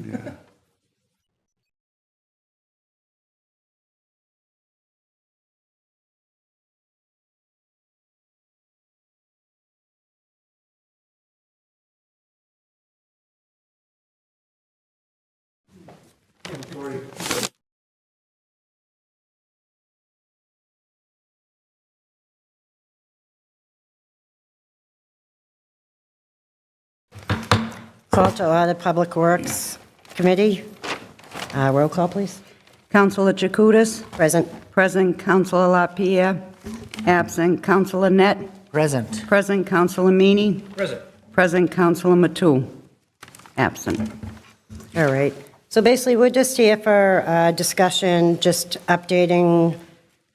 Yeah. Call to order Public Works Committee. Roll call, please. Councilor Jacutis? Present. Present. Councilor LaPierre? Absent. Councilor Net? Present. Present. Councilor Meany? Present. Present. Councilor Matou? Absent. All right. So basically, we're just here for discussion, just updating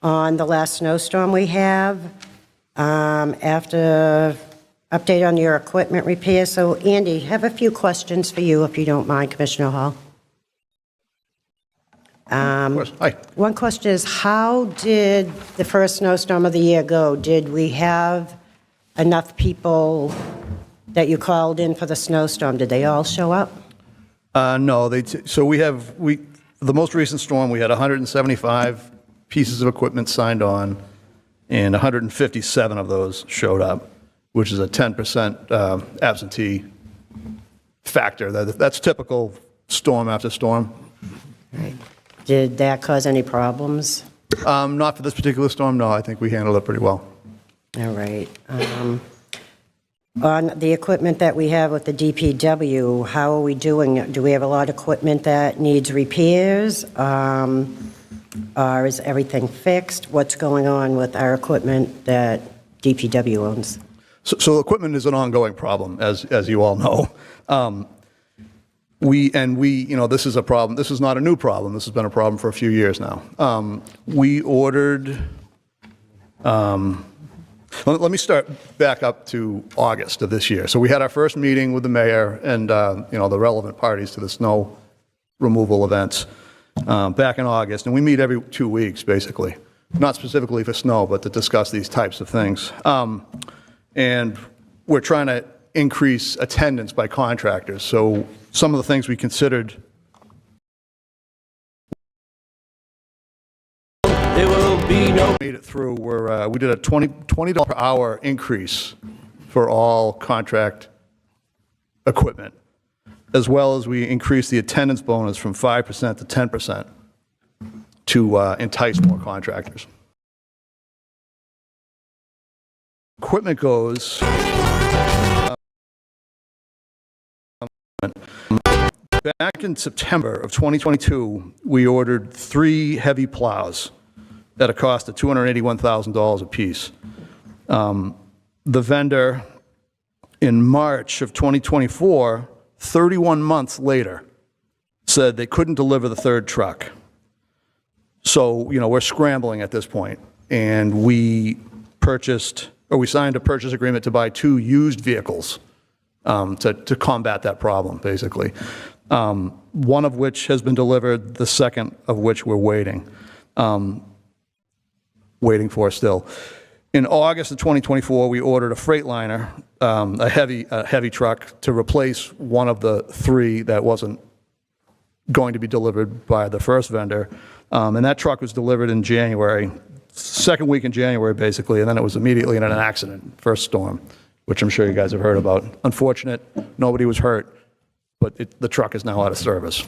on the last snowstorm we have. After update on your equipment repair. So Andy, have a few questions for you, if you don't mind, Commissioner Hall. Of course. Hi. One question is, how did the first snowstorm of the year go? Did we have enough people that you called in for the snowstorm? Did they all show up? No, so the most recent storm, we had 175 pieces of equipment signed on, and 157 of those showed up, which is a 10% absentee factor. That's typical storm after storm. Right. Did that cause any problems? Not for this particular storm, no. I think we handled it pretty well. All right. On the equipment that we have with the DPW, how are we doing? Do we have a lot of equipment that needs repairs? Or is everything fixed? What's going on with our equipment that DPW owns? So equipment is an ongoing problem, as you all know. This is a problem. This is not a new problem. This has been a problem for a few years now. We ordered. Let me start back up to August of this year. So we had our first meeting with the mayor and the relevant parties to the snow removal events back in August, and we meet every 2 weeks, basically, not specifically for snow, but to discuss these types of things. And we're trying to increase attendance by contractors. So some of the things we considered. There will be no. Made it through where we did a $20 per hour increase for all contract equipment, as well as we increased the attendance bonus from 5% to 10% to entice more contractors. Equipment goes. Back in September of 2022, we ordered 3 heavy plows at a cost of $281,000 apiece. The vendor, in March of 2024, 31 months later, said they couldn't deliver the third truck. So, we're scrambling at this point, and we signed a purchase agreement to buy 2 used vehicles to combat that problem, basically. One of which has been delivered, the second of which we're waiting for still. In August of 2024, we ordered a Freightliner, a heavy truck, to replace one of the 3 that wasn't going to be delivered by the first vendor. And that truck was delivered in January, second week in January, basically, and then it was immediately in an accident, first storm, which I'm sure you guys have heard about. Unfortunate, nobody was hurt, but the truck is now out of service.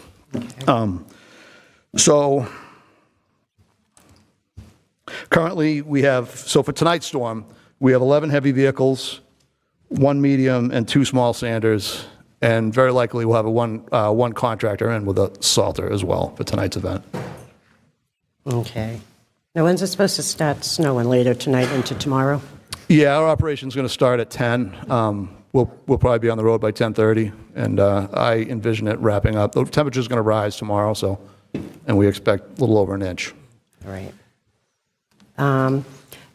So currently so for tonight's storm, we have 11 heavy vehicles, 1 medium and 2 small sanders, and very likely we'll have one contractor in with a salter as well for tonight's event. Okay. Now, when's it supposed to start snowing? Later tonight into tomorrow? Yeah, our operation's going to start at 10. We'll probably be on the road by 10:30, and I envision it wrapping up. The temperature's going to rise tomorrow, and we expect a little over an inch. All right.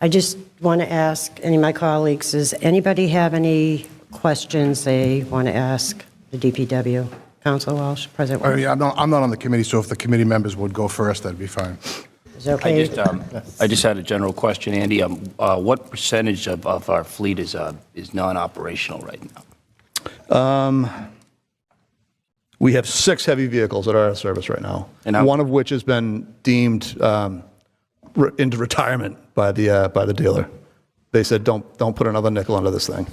I just want to ask any of my colleagues, does anybody have any questions they want to ask the DPW? Councilor Walsh, President Walsh? Yeah, I'm not on the committee, so if the committee members would go first, that'd be fine. Is it okay? I just had a general question, Andy. What percentage of our fleet is non-operational right now? We have 6 heavy vehicles that are out of service right now, And how- one of which has been deemed into retirement by the dealer. They said, don't put another nickel under this thing.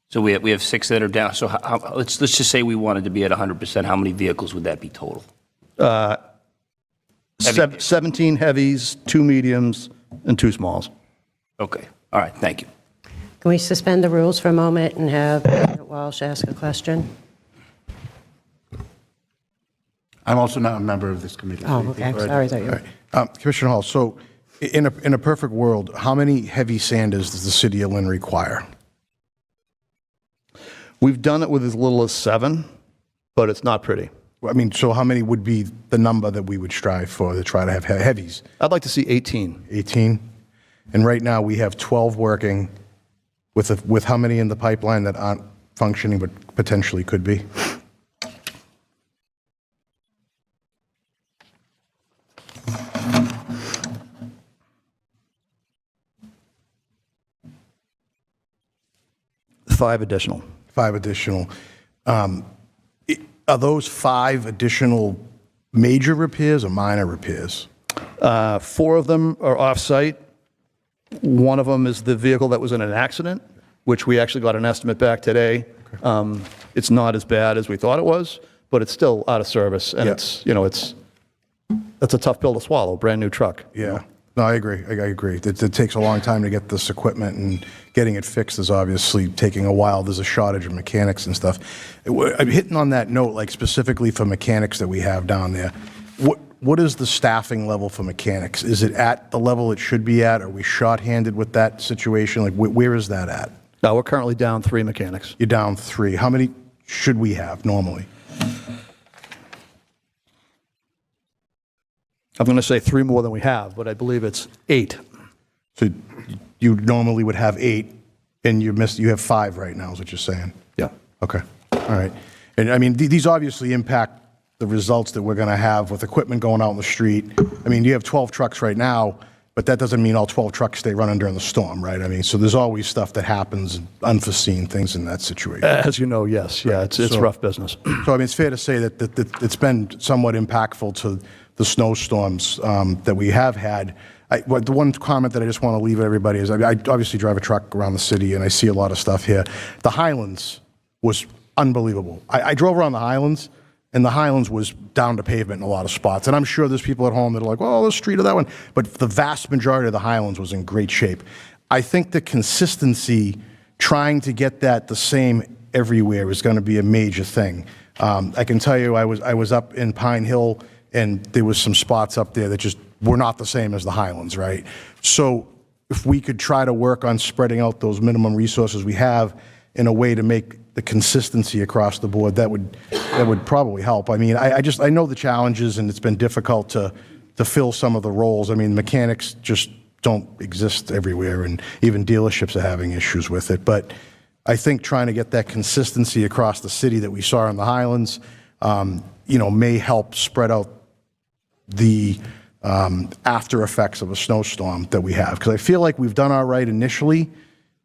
So we have 6 that are down. So let's just say we wanted to be at 100%. How many vehicles would that be total? 17 heavies, 2 mediums, and 2 smalls. Okay. All right. Thank you. Can we suspend the rules for a moment and have President Walsh ask a question? I'm also not a member of this committee. Oh, okay, sorry, I thought you were. Commissioner Hall, so in a perfect world, how many heavy sanders does the city of Lynn require? We've done it with as little as 7, but it's not pretty. I mean, so how many would be the number that we would strive for to try to have heavies? I'd like to see 18. 18? And right now, we have 12 working with how many in the pipeline that aren't functioning but potentially could be? Five additional. 5 additional. Are those 5 additional major repairs or minor repairs? 4 of them are off-site. One of them is the vehicle that was in an accident, which we actually got an estimate back today. It's not as bad as we thought it was, but it's still out of service, and Yeah. that's a tough pill to swallow, brand-new truck. Yeah. No, I agree. I agree. It takes a long time to get this equipment, and getting it fixed is obviously taking a while. There's a shortage of mechanics and stuff. I'm hitting on that note, like specifically for mechanics that we have down there. What is the staffing level for mechanics? Is it at the level it should be at? Are we shorthanded with that situation? Like, where is that at? Now, we're currently down 3 mechanics. You're down 3. How many should we have normally? I'm going to say 3 more than we have, but I believe it's 8. So you normally would have 8, and you have 5 right now, is what you're saying? Yeah. Okay, all right. And I mean, these obviously impact the results that we're going to have with equipment going out in the street. I mean, you have 12 trucks right now, but that doesn't mean all 12 trucks stay running during the storm, right? I mean, so there's always stuff that happens, unforeseen things in that situation. As you know, yes. Yeah, it's So- rough business. So I mean, it's fair to say that it's been somewhat impactful to the snowstorms that we have had. The one comment that I just want to leave with everybody is, I obviously drive a truck around the city, and I see a lot of stuff here. The Highlands was unbelievable. I drove around the Highlands, and the Highlands was down to pavement in a lot of spots. And I'm sure there's people at home that are like, well, this street or that one. But the vast majority of the Highlands was in great shape. I think the consistency, trying to get that the same everywhere, is going to be a major thing. I can tell you, I was up in Pine Hill, and there was some spots up there that just were not the same as the Highlands, right? So if we could try to work on spreading out those minimum resources we have in a way to make the consistency across the board, that would probably help. I mean, I know the challenges, and it's been difficult to fill some of the roles. I mean, mechanics just don't exist everywhere, and even dealerships are having issues with it. But I think trying to get that consistency across the city that we saw in the Highlands, may help spread out the after effects of a snowstorm that we have. Because I feel like we've done all right initially.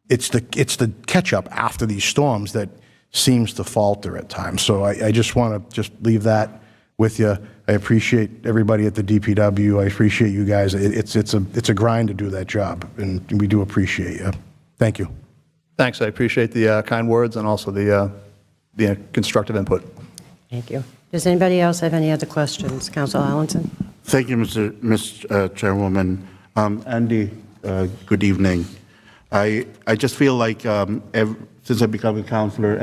It's the catch-up after these storms that seems to falter at times. So I just want to just leave that with you. I appreciate everybody at the DPW. I appreciate you guys. It's a grind to do that job, and we do appreciate you. Thank you. Thanks. I appreciate the kind words and also the constructive input. Thank you. Does anybody else have any other questions? Council Allenson? Thank you, Ms. Chairwoman. Andy, good evening. I just feel like since I become a counselor,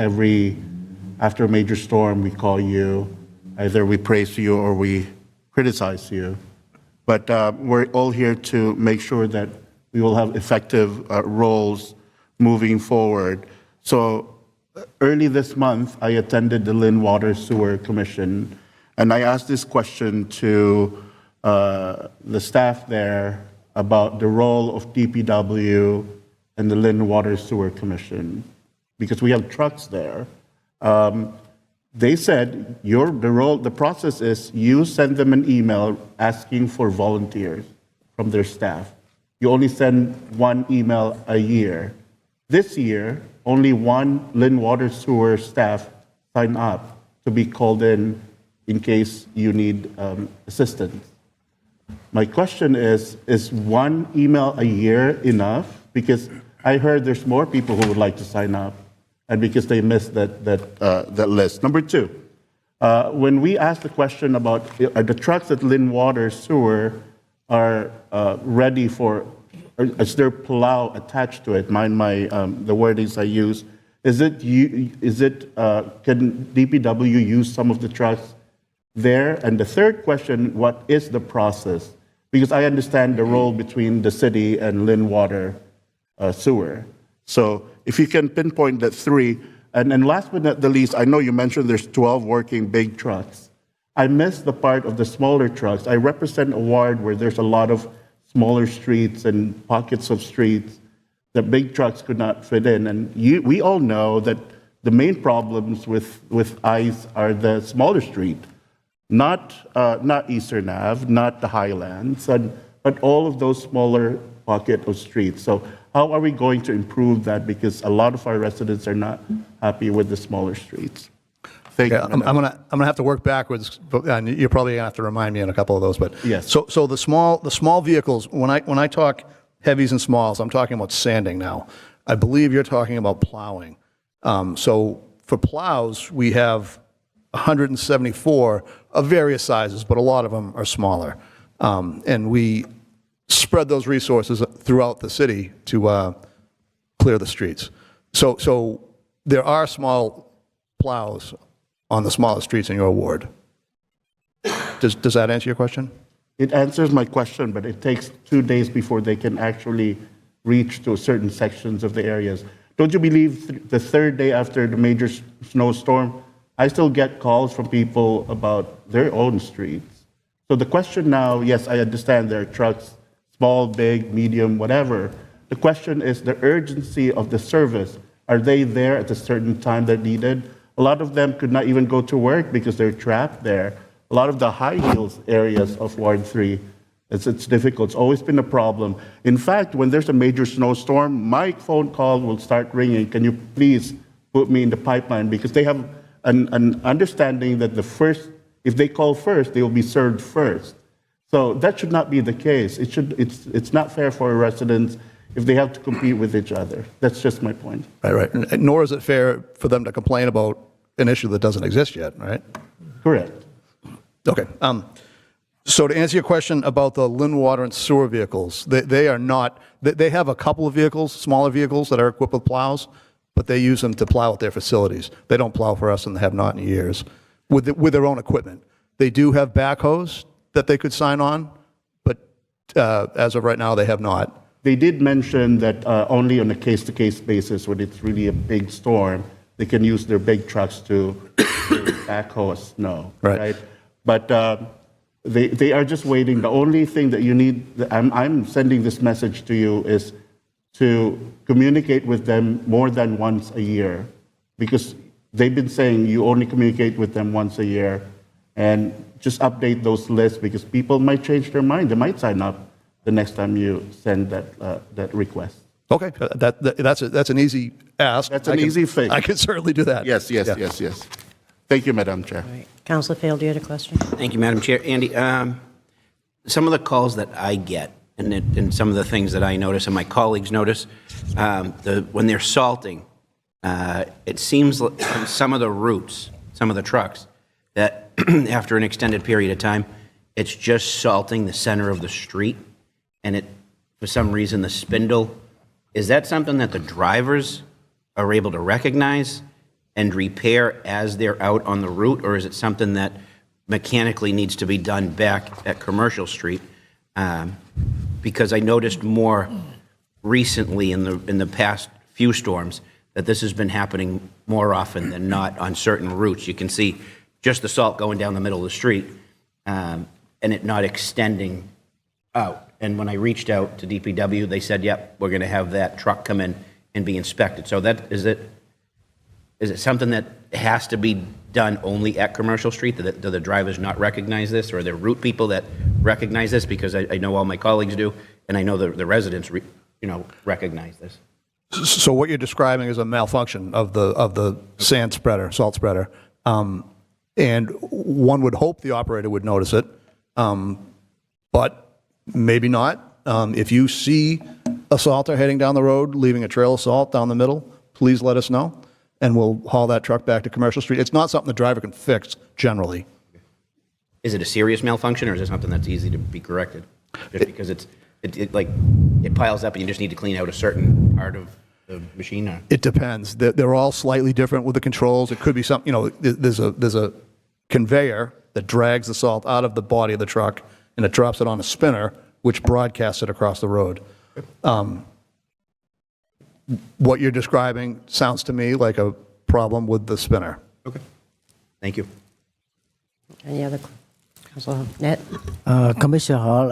after a major storm, we call you. Either we praise you or we criticize you. But we're all here to make sure that we will have effective roles moving forward. So early this month, I attended the Lynn Water Sewer Commission, and I asked this question to the staff there about the role of DPW and the Lynn Water Sewer Commission, because we have trucks there. They said the process is you send them an email asking for volunteers from their staff. You only send 1 email a year. This year, only 1 Lynn Water Sewer staff signed up. to be called in case you need assistance. My question is one email a year enough? Because I heard there's more people who would like to sign up, and because they missed that list. Number two, when we asked the question about are the trucks at Lynn Water Sewer are ready for, is there plow attached to it? Mind the wordings I use. Can DPW use some of the trucks there? And the third question, what is the process? Because I understand the role between the city and Lynn Water Sewer. So if you can pinpoint that three. And last but not the least, I know you mentioned there's 12 working big trucks. I missed the part of the smaller trucks. I represent a ward where there's a lot of smaller streets and pockets of streets that big trucks could not fit in. And we all know that the main problems with ICE are the smaller street, not Eastern Ave, not the Highlands, but all of those smaller pocket of streets. So how are we going to improve that? Because a lot of our residents are not happy with the smaller streets. Thank Yeah, you. I'm gonna have to work backwards, and you're probably gonna have to remind me on a couple of those. But Yes. So the small vehicles. When I talk heavies and smalls, I'm talking about sanding now. I believe you're talking about plowing. So for plows, we have 174 of various sizes, but a lot of them are smaller, and we spread those resources throughout the city to clear the streets. So there are small plows on the smaller streets in your ward. Does that answer your question? It answers my question, but it takes 2 days before they can actually reach to certain sections of the areas. Don't you believe the third day after the major snowstorm, I still get calls from people about their own streets. So the question now, yes, I understand there are trucks, small, big, medium, whatever. The question is the urgency of the service. Are they there at a certain time they're needed? A lot of them could not even go to work because they're trapped there. A lot of the high heels areas of Ward 3, it's difficult. It's always been a problem. In fact, when there's a major snowstorm, my phone call will start ringing. Can you please put me in the pipeline? Because they have an understanding that if they call first, they will be served first. So that should not be the case. It's not fair for residents if they have to compete with each other. That's just my point. Right. Nor is it fair for them to complain about an issue that doesn't exist yet, right? Correct. Okay. So to answer your question about the Lynn Water and Sewer vehicles, they are not, they have a couple of vehicles, smaller vehicles that are equipped with plows, but they use them to plow at their facilities. They don't plow for us and have not in years with their own equipment. They do have backhoes that they could sign on, but as of right now, they have not. They did mention that only on a case-to-case basis, when it's really a big storm, they can use their big trucks to backhoe snow, right? But they are just waiting. The only thing that you need, I'm sending this message to you, is to communicate with them more than once a year, because they've been saying you only communicate with them once a year, and just update those lists, because people might change their mind. They might sign up the next time you send that request. Okay, that's an easy ask. That's an easy fix. I can certainly do that. Yes. Thank you, Madam Chair. All right. Councilor Field, you had a question? Thank you, Madam Chair. Andy, some of the calls that I get and some of the things that I notice and my colleagues notice, when they're salting, it seems like on some of the routes, some of the trucks, that after an extended period of time, it's just salting the center of the street, and for some reason, the spindle, is that something that the drivers are able to recognize and repair as they're out on the route, or is it something that mechanically needs to be done back at Commercial Street? Because I noticed more recently in the past few storms that this has been happening more often than not on certain routes. You can see just the salt going down the middle of the street and it not extending out. And when I reached out to DPW, they said, yep, we're going to have that truck come in and be inspected. So is it something that has to be done only at Commercial Street? Do the drivers not recognize this, or are there route people that recognize this? Because I know all my colleagues do, and I know the residents recognize this. So what you're describing is a malfunction of the sand spreader, salt spreader. And one would hope the operator would notice it, but maybe not. If you see a salter heading down the road, leaving a trail of salt down the middle, please let us know, and we'll haul that truck back to Commercial Street. It's not something the driver can fix generally. Is it a serious malfunction, or is it something that's easy to be corrected? Just because it piles up and you just need to clean out a certain part of the machine? Or? It depends. They're all slightly different with the controls. It could be something, there's a conveyor that drags the salt out of the body of the truck, and it drops it on a spinner, which broadcasts it across the road. What you're describing sounds to me like a problem with the spinner. Okay. Thank you. Any other, Councilor Net? Commissioner Hall,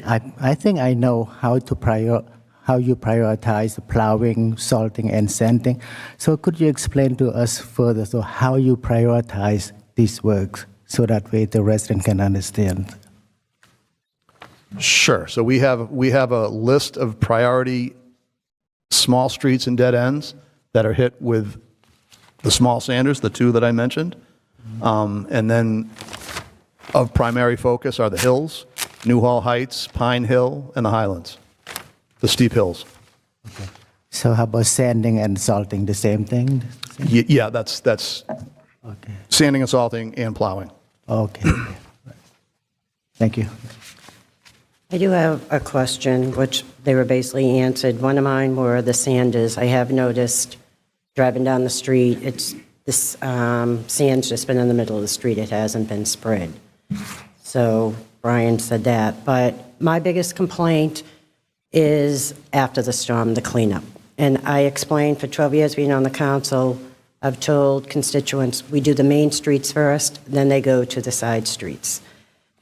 I think I know how you prioritize plowing, salting, and sanding. So could you explain to us further how you prioritize these works so that way the resident can understand? Sure. So we have a list of priority small streets and dead ends that are hit with the small sanders, the two that I mentioned. And then of primary focus are the hills, Newhall Heights, Pine Hill, and the Highlands, the steep hills. Okay. So how about sanding and salting, the same thing? Yeah, that's Okay. sanding and salting and plowing. Okay. Thank you. I do have a question, which they were basically answered. One of mine were the sanders. I have noticed driving down the street, this sand's just been in the middle of the street. It hasn't been spread. So Brian said that. But my biggest complaint is after the storm, the cleanup. And I explained for 12 years being on the council, I've told constituents, we do the main streets first, then they go to the side streets.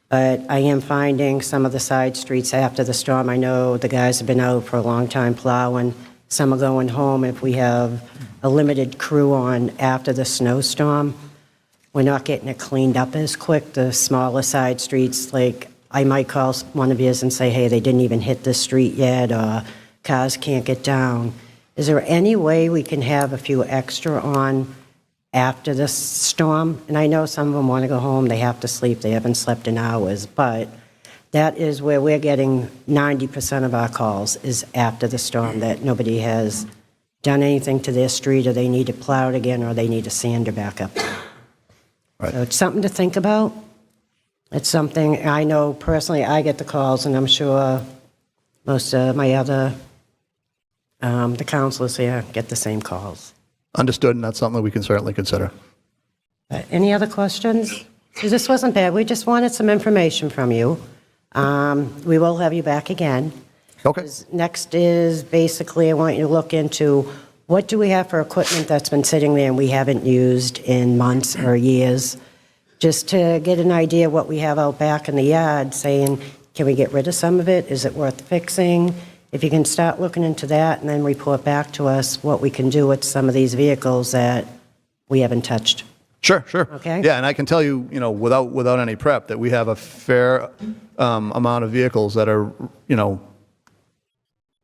But I am finding some of the side streets after the storm. I know the guys have been out for a long time plowing. Some are going home. If we have a limited crew on after the snowstorm, we're not getting it cleaned up as quick. The smaller side streets, like I might call one of yours and say, hey, they didn't even hit this street yet, or cars can't get down. Is there any way we can have a few extra on after the storm? And I know some of them want to go home, they have to sleep, they haven't slept in hours, but that is where we're getting 90% of our calls is after the storm, that nobody has done anything to their street, or they need it plowed again, or they need a sander back up. Right. So it's something to think about. It's something, I know personally, I get the calls, and I'm sure most of my other, the councilors here get the same calls. Understood, and that's something that we can certainly consider. Any other questions? 'Cause this wasn't bad. We just wanted some information from you. We will have you back again. Okay. Next is basically I want you to look into what do we have for equipment that's been sitting there and we haven't used in months or years, just to get an idea what we have out back in the yard, saying, can we get rid of some of it? Is it worth fixing? If you can start looking into that and then report back to us what we can do with some of these vehicles that we haven't touched. Sure. Okay. Yeah, and I can tell you, without any prep, that we have a fair amount of vehicles that are,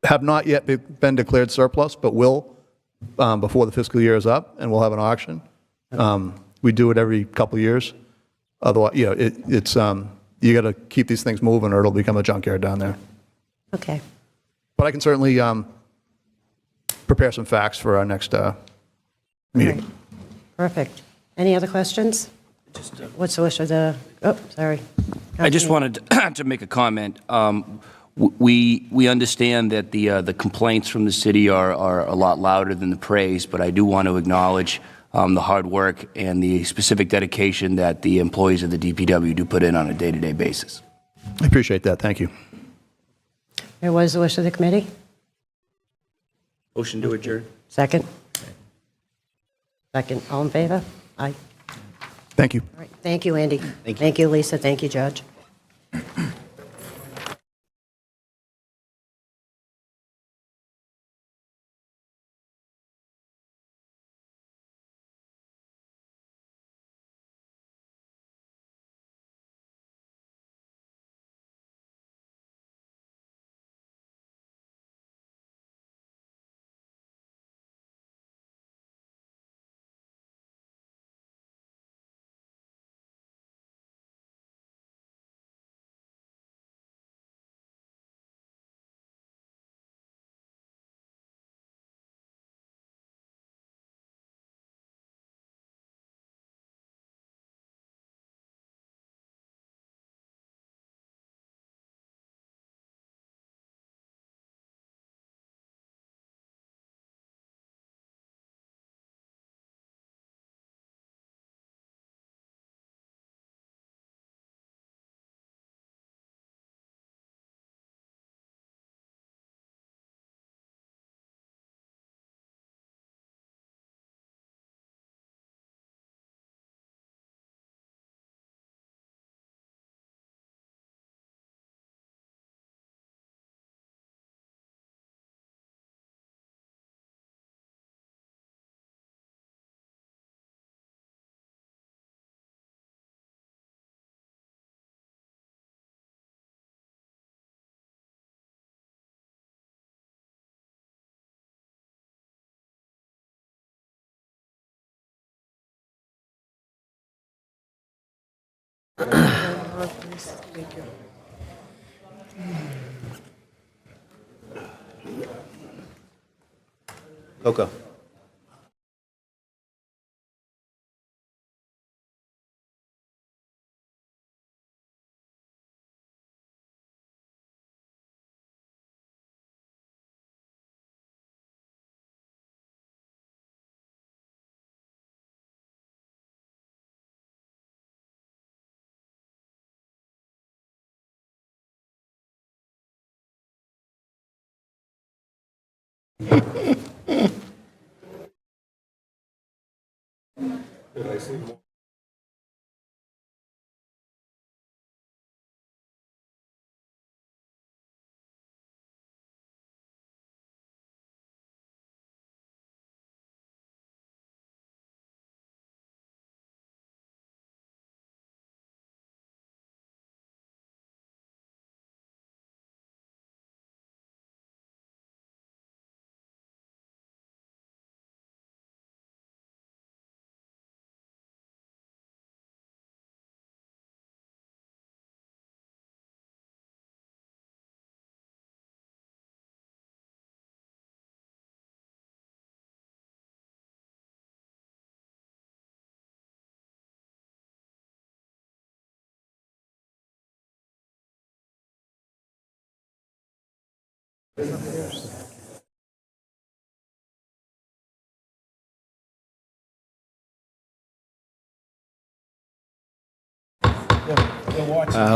have not yet been declared surplus, but will before the fiscal year is up, and we'll have an auction. We do it every couple of years. Otherwise, it's you got to keep these things moving, or it'll become a junkyard down there. Okay. But I can certainly prepare some facts for our next meeting. Right. Perfect. Any other questions? What's the wish of the, oh, sorry. I just wanted to make a comment. We understand that the complaints from the city are a lot louder than the praise, but I do want to acknowledge the hard work and the specific dedication that the employees of the DPW do put in on a day-to-day basis. I appreciate that. Thank you. What is the wish of the committee? Motion to adjourn. Second? Second. All in favor? Aye. Thank you. All right. Thank you, Andy. Thank you, Lisa. Thank you, Judge. Coco.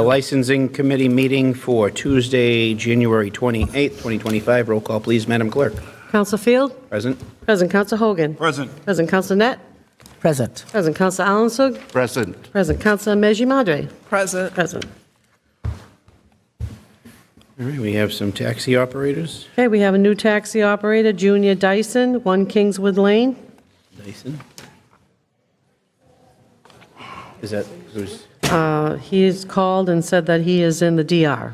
Licensing Committee meeting for Tuesday, January 28th, 2025. Roll call, please, Madam Clerk. Counsel Field? Present? Present Counsel Hogan? Present. Present Counsel Net? Present. Present Counsel Alansug? Present. Present Counsel Meji Madre? Present. Present. All right, we have some taxi operators. Okay, we have a new taxi operator, Junior Dyson, 1 Kingswood Lane. Dyson. Is that, who's, He's called and said that he is in the DR.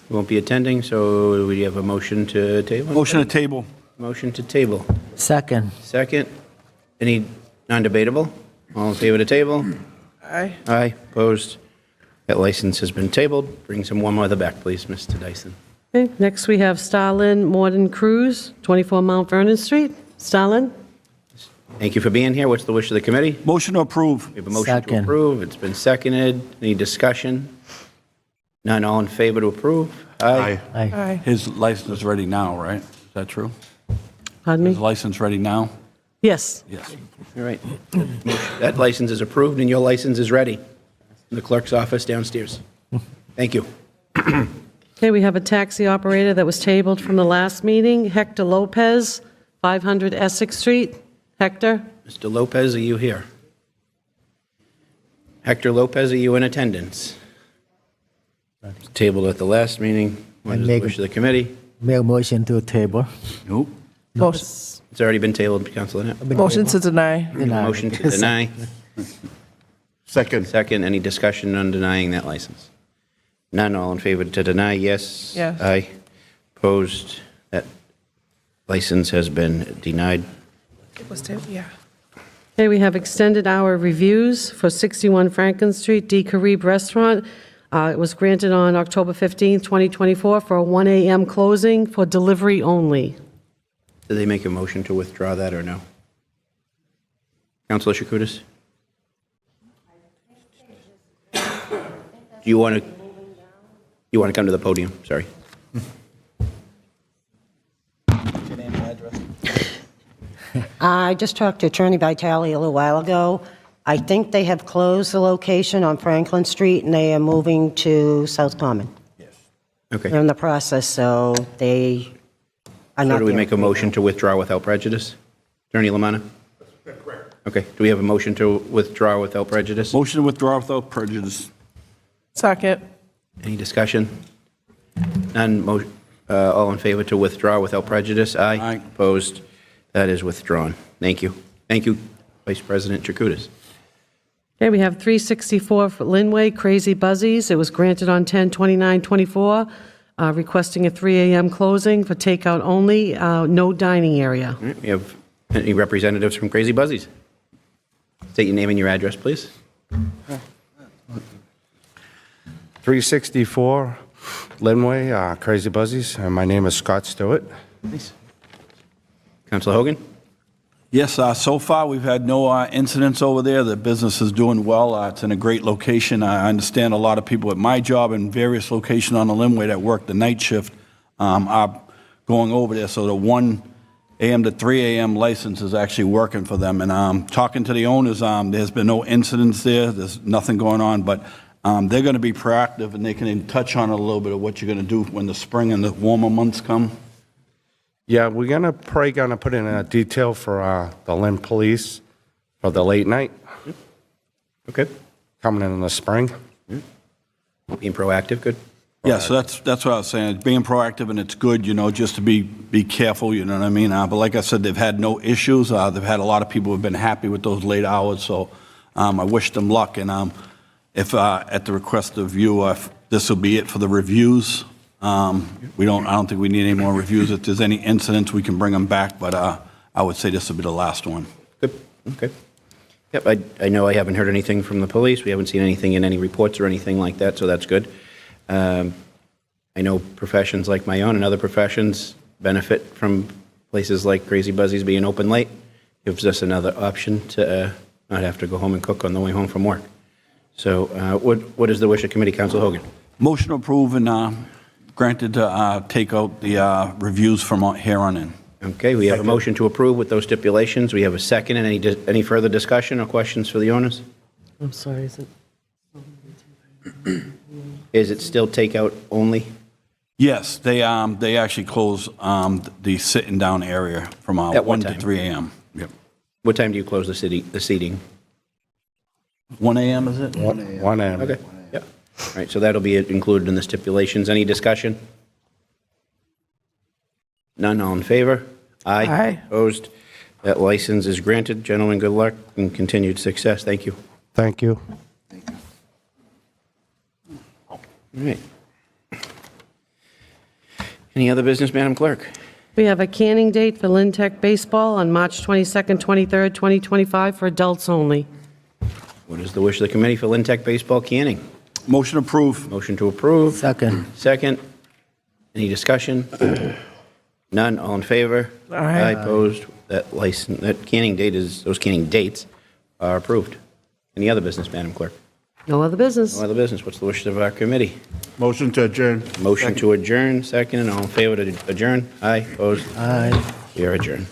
he won't be attending, so we have a motion to table? Motion to table. Motion to table. Second. Second. Any non-debatable? All in favor to table? Aye. Aye. Opposed? That license has been tabled. Bring some warm weather back, please, Mr. Dyson. Okay, next we have Starlin Morden Cruz, 24 Mount Vernon Street. Starlin? Thank you for being here. What's the wish of the committee? Motion to approve. We have a motion to Second. approve. It's been seconded. Any discussion? None. All in favor to approve? Aye. Aye. His license is ready now, right? Is that true? Pardon His me? license ready now? Yes. Yes. All right. That license is approved and your license is ready in the clerk's office downstairs. Thank you. Okay, we have a taxi operator that was tabled from the last meeting, Hector Lopez, 500 Essex Street. Hector? Mr. Lopez, are you here? Hector Lopez, are you in attendance? Tabled at the last meeting. What is the wish of the committee? Make a motion to table. Nope. Motion. It's already been tabled, Councilor Net. Motion to deny. Deny. Motion to deny. Second. Second, any discussion on denying that license? None, all in favor to deny, yes? Yes. Aye. Opposed, that license has been denied. It was tabled, yeah. Okay, we have extended hour reviews for 61 Franklin Street, D. Carib Restaurant. It was granted on October 15th, 2024, for a 1 a.m. closing for delivery only. Did they make a motion to withdraw that or no? Councilor Chakutis? Do you want to come to the podium? Sorry. I just talked to Attorney Vitale a little while ago. I think they have closed the location on Franklin Street, and they are moving to South Common. They're Okay. in the process, so they are So not do we there. make a motion to withdraw without prejudice? Attorney Lamanna? Correct. Okay. Do we have a motion to withdraw without prejudice? Motion to withdraw without prejudice. Second. Any discussion? None. All in favor to withdraw without prejudice? Aye. Aye. Opposed? That is withdrawn. Thank you. Thank you, Vice President Chakutis. Okay, we have 364 Linway, Crazy Buzzies. It was granted on 10/29/24, requesting a 3 a.m. closing for takeout only, no dining area. All right, we have any representatives from Crazy Buzzies? State your name and your address, please. 364 Linway, Crazy Buzzies, and my name is Scott Stewart. Councilor Hogan? Yes, so far, we've had no incidents over there. The business is doing well. It's in a great location. I understand a lot of people at my job in various locations on the Linway that work the night shift are going over there. So the 1 a.m. to 3 a.m. license is actually working for them. And talking to the owners, there's been no incidents there. There's nothing going on. But they're going to be proactive, and they can touch on a little bit of what you're going to do when the spring and the warmer months come. Yeah, we're probably gonna put in a detail for the Lynn Police for the late night. Okay. Coming in the spring. Being proactive, good. Yeah, so that's what I was saying. It's being proactive, and it's good, just to be careful, you know what I mean? But like I said, they've had no issues. They've had a lot of people who have been happy with those late hours, so I wish them luck. And if at the request of you, if this will be it for the reviews. I don't think we need any more reviews. If there's any incidents, we can bring them back, but I would say this will be the last one. Good, okay. Yep, I know I haven't heard anything from the police. We haven't seen anything in any reports or anything like that, so that's good. I know professions like my own and other professions benefit from places like Crazy Buzzies being open late. Gives us another option to not have to go home and cook on the way home from work. So what is the wish of committee, Councilor Hogan? Motion to approve and granted to take out the reviews from here on in. Okay, we have a motion to approve with those stipulations. We have a second. Any further discussion or questions for the owners? I'm sorry, is it? Is it still takeout only? Yes, they actually close the sitting down area from At what 1 to time? 3 a.m. Yep. What time do you close the seating? 1 a.m. is it? 1 a.m. Okay, yeah. All right, so that'll be included in the stipulations. Any discussion? None, all in favor? Aye. Aye. Opposed? That license is granted. Gentlemen, good luck and continued success. Thank you. Thank you. All right. Any other business, Madam Clerk? We have a canning date for Lynn Tech Baseball on March 22nd, 23rd, 2025 for adults only. What is the wish of the committee for Lynn Tech Baseball canning? Motion approved. Motion to approve. Second. Second. Any discussion? None, all in favor? Aye. Opposed? That canning dates are approved. Any other business, Madam Clerk? No other business. No other business. What's the wishes of our committee? Motion to adjourn. Motion to adjourn, second, and all in favor to adjourn? Aye, opposed? Aye. We are adjourned.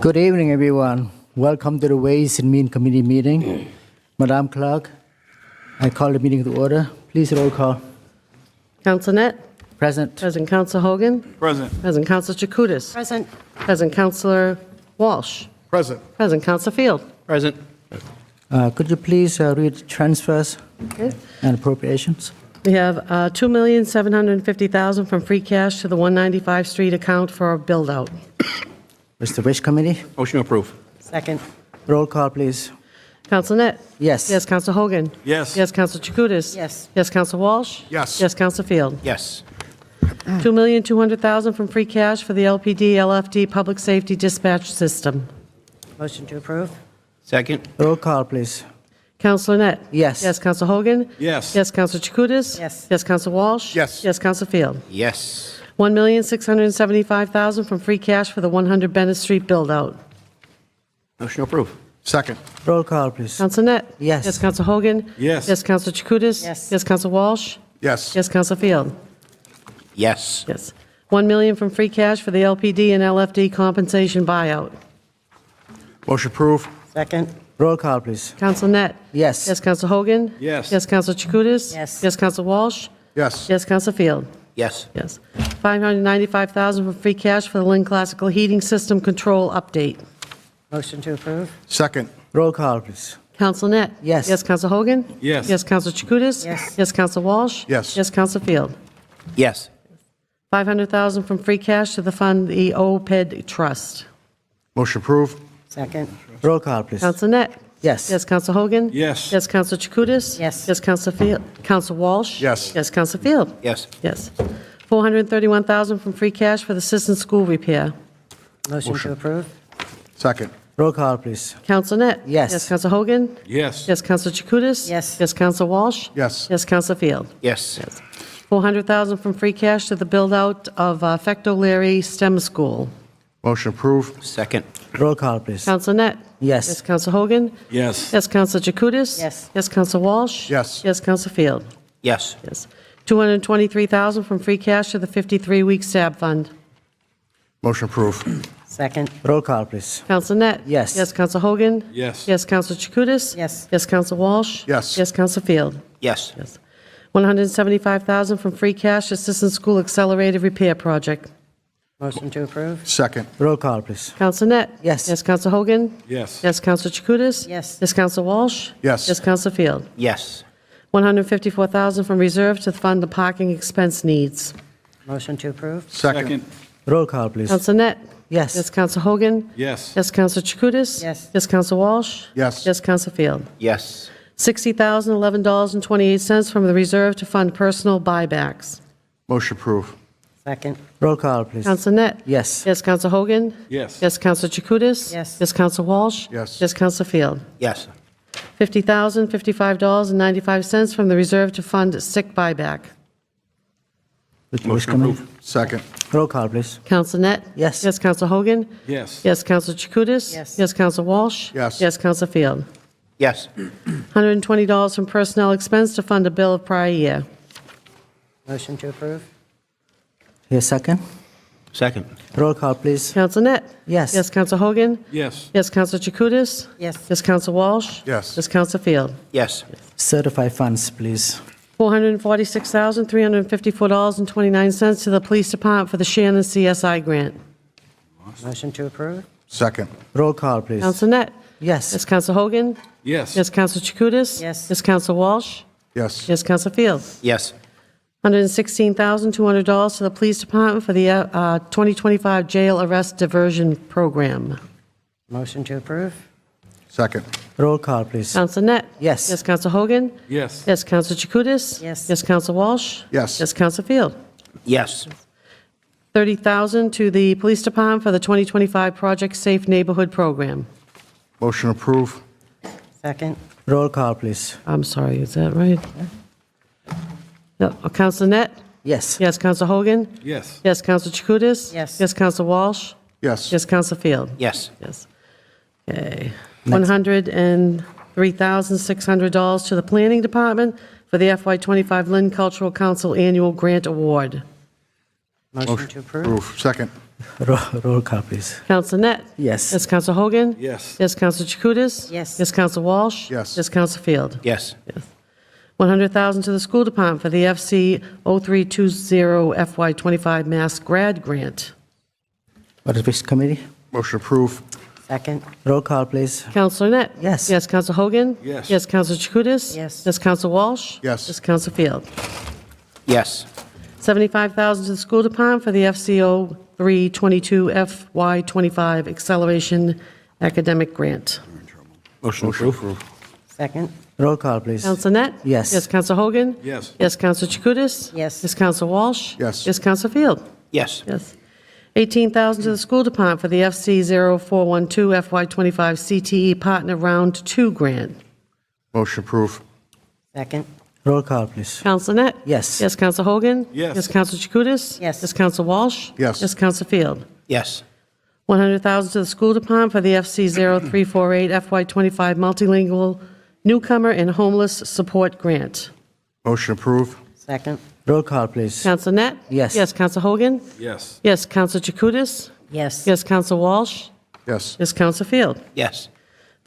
Good evening, everyone. Welcome to the Ways and Means Committee meeting. Madam Clerk, I call the meeting to order. Please roll call. Counsel Net? Present. Present Counsel Hogan? Present. Present Counsel Chakutis? Present. Present Counselor Walsh? Present. Present Counsel Field? Present. Could you please read the transfers Okay. and appropriations? We have $2,750,000 from free cash to the 195 Street account for a build-out. Mr. Wish Committee, Motion to approve. Second. roll call, please. Counsel Net? Yes. Yes, Counsel Hogan? Yes. Yes, Counsel Chakutis? Yes. Yes, Counsel Walsh? Yes. Yes, Counsel Field? Yes. $2,200,000 from free cash for the LPD LFD Public Safety Dispatch System. Motion to approve? Second. Roll call, please. Counsel Net? Yes. Yes, Counsel Hogan? Yes. Yes, Counsel Chakutis? Yes. Yes, Counsel Walsh? Yes. Yes, Counsel Field? Yes. $1,675,000 from free cash for the 100 Bennett Street build-out. Motion to approve. Second. Roll call, please. Counsel Net? Yes. Yes, Counsel Hogan? Yes. Yes, Counsel Chakutis? Yes. Yes, Counsel Walsh? Yes. Yes, Counsel Field? Yes. Yes. $1 million from free cash for the LPD and LFD compensation buyout. Motion approved. Second. Roll call, please. Counsel Net? Yes. Yes, Counsel Hogan? Yes. Yes, Counsel Chakutis? Yes. Yes, Counsel Walsh? Yes. Yes, Counsel Field? Yes. Yes. $595,000 from free cash for the Lynn Classical Heating System Control update. Motion to approve? Second. Roll call, please. Counsel Net? Yes. Yes, Counsel Hogan? Yes. Yes, Counsel Chakutis? Yes. Yes, Counsel Walsh? Yes. Yes, Counsel Field? Yes. $500,000 from free cash to the fund the OPED Trust. Motion approved. Second. Roll call, please. Counsel Net? Yes. Yes, Counsel Hogan? Yes. Yes, Counsel Chakutis? Yes. Yes, Counsel Field? Counsel Walsh? Yes. Yes, Counsel Field? Yes. Yes. $431,000 from free cash for the Sisson School repair. Motion to approve? Second. Roll call, please. Counsel Net? Yes. Yes, Counsel Hogan? Yes. Yes, Counsel Chakutis? Yes. Yes, Counsel Walsh? Yes. Yes, Counsel Field? Yes. $400,000 from free cash to the build-out of Fecto Larry STEM School. Motion approved. Second. Roll call, please. Counsel Net? Yes. Yes, Counsel Hogan? Yes. Yes, Counsel Chakutis? Yes. Yes, Counsel Walsh? Yes. Yes, Counsel Field? Yes. Yes. $223,000 from free cash to the 53-week SAB fund. Motion approved. Second. Roll call, please. Counsel Net? Yes. Yes, Counsel Hogan? Yes. Yes, Counsel Chakutis? Yes. Yes, Counsel Walsh? Yes. Yes, Counsel Field? Yes. Yes. $175,000 from free cash Assistant School Accelerated Repair Project. Motion to approve? Second. Roll call, please. Counsel Net? Yes. Yes, Counsel Hogan? Yes. Yes, Counsel Chakutis? Yes. Yes, Counsel Walsh? Yes. Yes, Counsel Field? Yes. $154,000 from reserve to fund the parking expense needs. Motion to approve? Second. Roll call, please. Counsel Net? Yes. Yes, Counsel Hogan? Yes. Yes, Counsel Chakutis? Yes. Yes, Counsel Walsh? Yes. Yes, Counsel Field? Yes. $60,011.28 from the reserve to fund personal buybacks. Motion approved. Second. Roll call, please. Counsel Net? Yes. Yes, Counsel Hogan? Yes. Yes, Counsel Chakutis? Yes. Yes, Counsel Walsh? Yes. Yes, Counsel Field? Yes. $50,055.95 from the reserve to fund sick buyback. Which Motion committee? approved. Second. Roll call, please. Counsel Net? Yes. Yes, Counsel Hogan? Yes. Yes, Counsel Chakutis? Yes. Yes, Counsel Walsh? Yes. Yes, Counsel Field? Yes. $120 from personnel expense to fund a bill of prior year. Motion to approve? Here, second. Second. Roll call, please. Counsel Net? Yes. Yes, Counsel Hogan? Yes. Yes, Counsel Chakutis? Yes. Yes, Counsel Walsh? Yes. Yes, Counsel Field? Yes. Certified funds, please. $446,354.29 to the Police Department for the Shannon CSI grant. Motion to approve? Second. Roll call, please. Counsel Net? Yes. Yes, Counsel Hogan? Yes. Yes, Counsel Chakutis? Yes. Yes, Counsel Walsh? Yes. Yes, Counsel Field? Yes. $116,200 to the Police Department for the 2025 Jail Arrest Diversion Program. Motion to approve? Second. Roll call, please. Counsel Net? Yes. Yes, Counsel Hogan? Yes. Yes, Counsel Chakutis? Yes. Yes, Counsel Walsh? Yes. Yes, Counsel Field? Yes. $30,000 to the Police Department for the 2025 Project Safe Neighborhood Program. Motion approved. Second. Roll call, please. I'm sorry, is that right? No, Counsel Net? Yes. Yes, Counsel Hogan? Yes. Yes, Counsel Chakutis? Yes. Yes, Counsel Walsh? Yes. Yes, Counsel Field? Yes. Yes. Okay. $103,600 to the Planning Department for the FY25 Lynn Cultural Council Annual Grant Award. Motion to approve? Approved. Second. Roll call, please. Counsel Net? Yes. Yes, Counsel Hogan? Yes. Yes, Counsel Chakutis? Yes. Yes, Counsel Walsh? Yes. Yes, Counsel Field? Yes. 100,000 to the school department for the FC 0320 FY25 Mass Grad Grant. What is which committee? Motion approved. Second. Roll call, please. Counselor Net? Yes. Yes, Counsel Hogan? Yes. Yes, Counsel Chakutis? Yes. Yes, Counsel Walsh? Yes. Yes, Counsel Field? Yes. 75,000 to the school department for the FCO 322 FY25 Acceleration Academic Grant. Motion approved. Second. Roll call, please. Counsel Net? Yes. Yes, Counsel Hogan? Yes. Yes, Counsel Chakutis? Yes. Yes, Counsel Walsh? Yes. Yes, Counsel Field? Yes. Yes. 18,000 to the school department for the FC 0412 FY25 CTE Partner Round 2 Grant. Motion approved. Second. Roll call, please. Counsel Net? Yes. Yes, Counsel Hogan? Yes. Yes, Counsel Chakutis? Yes. Yes, Counsel Walsh? Yes. Yes, Counsel Field? Yes. 100,000 to the school department for the FC 0348 FY25 Multilingual Newcomer and Homeless Support Grant. Motion approved. Second. Roll call, please. Counsel Net? Yes. Yes, Counsel Hogan? Yes. Yes, Counsel Chakutis? Yes. Yes, Counsel Walsh? Yes. Yes, Counsel Field? Yes.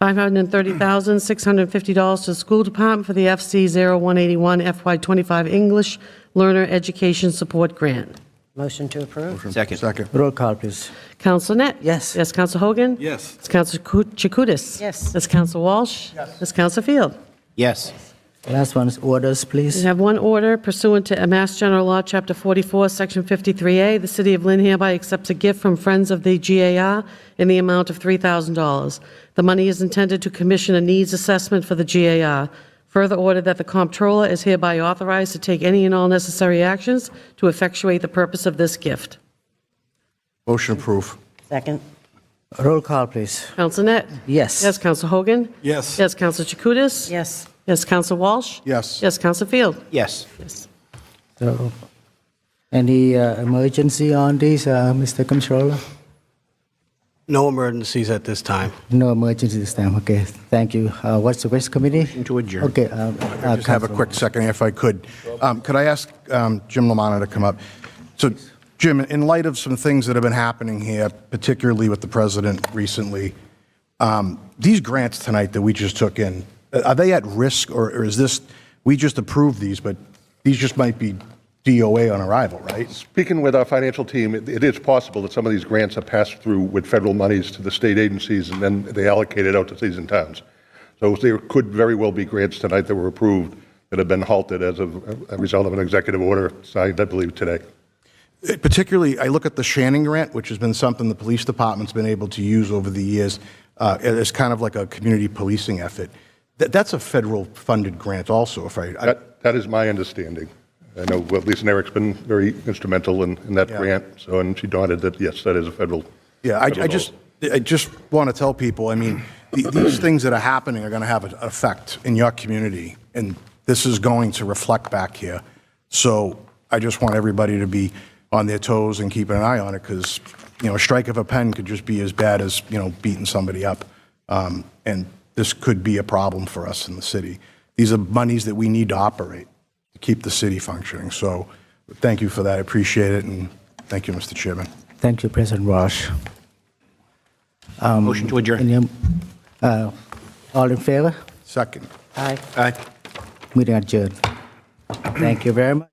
$530,650 to the school department for the FC 0181 FY25 English Learner Education Support Grant. Motion to approve. Second. Second. Roll call, please. Counsel Net? Yes. Yes, Counsel Hogan? Yes. Yes, Counsel Chakutis? Yes. Yes, Counsel Walsh? Yes, Counsel Field? Yes. Last one is orders, We please. have one order pursuant to Mass General Law, Chapter 44, Section 53A. The City of Lynn hereby accepts a gift from Friends of the GAR in the amount of $3,000. The money is intended to commission a needs assessment for the GAR. Further order that the comptroller is hereby authorized to take any and all necessary actions to effectuate the purpose of this gift. Motion approved. Second. Roll call, please. Counsel Net? Yes. Yes, Counsel Hogan? Yes. Yes, Counsel Chakutis? Yes. Yes, Counsel Walsh? Yes. Yes, Counsel Field? Yes. So, any emergency on this, Mr. Controller? No emergencies at this time. No emergency this time. Okay, thank you. What's the rest committee? To adjourn. Okay. I just have a quick second, if I could. Could I ask Jim Lamanna to come up? So, Jim, in light of some things that have been happening here, particularly with the president recently, these grants tonight that we just took in, are they at risk, or is this, we just approved these, but these just might be DOA on arrival, right? Speaking with our financial team, it is possible that some of these grants are passed through with federal monies to the state agencies, and then they allocate it out to cities and towns. So there could very well be grants tonight that were approved that have been halted as a result of an executive order signed, I believe, today. Particularly, I look at the Shannon grant, which has been something the police department's been able to use over the years as kind of like a community policing effort. That's a federal funded grant also, if That is my understanding. I know Lisa Nerick's been very instrumental in that grant, so, and she nodded that, yes, that is a federal. Yeah, I just want to tell people, I mean, these things that are happening are going to have an effect in your community, and this is going to reflect back here. So I just want everybody to be on their toes and keeping an eye on it, because, you know, a strike of a pen could just be as bad as, you know, beating somebody up. And this could be a problem for us in the city. These are monies that we need to operate to keep the city functioning. So thank you for that. I appreciate it, and thank you, Mr. Chairman. Thank you, President Walsh. Motion to adjourn. All in favor? Second. Aye. Aye. Meeting adjourned. Thank you very much.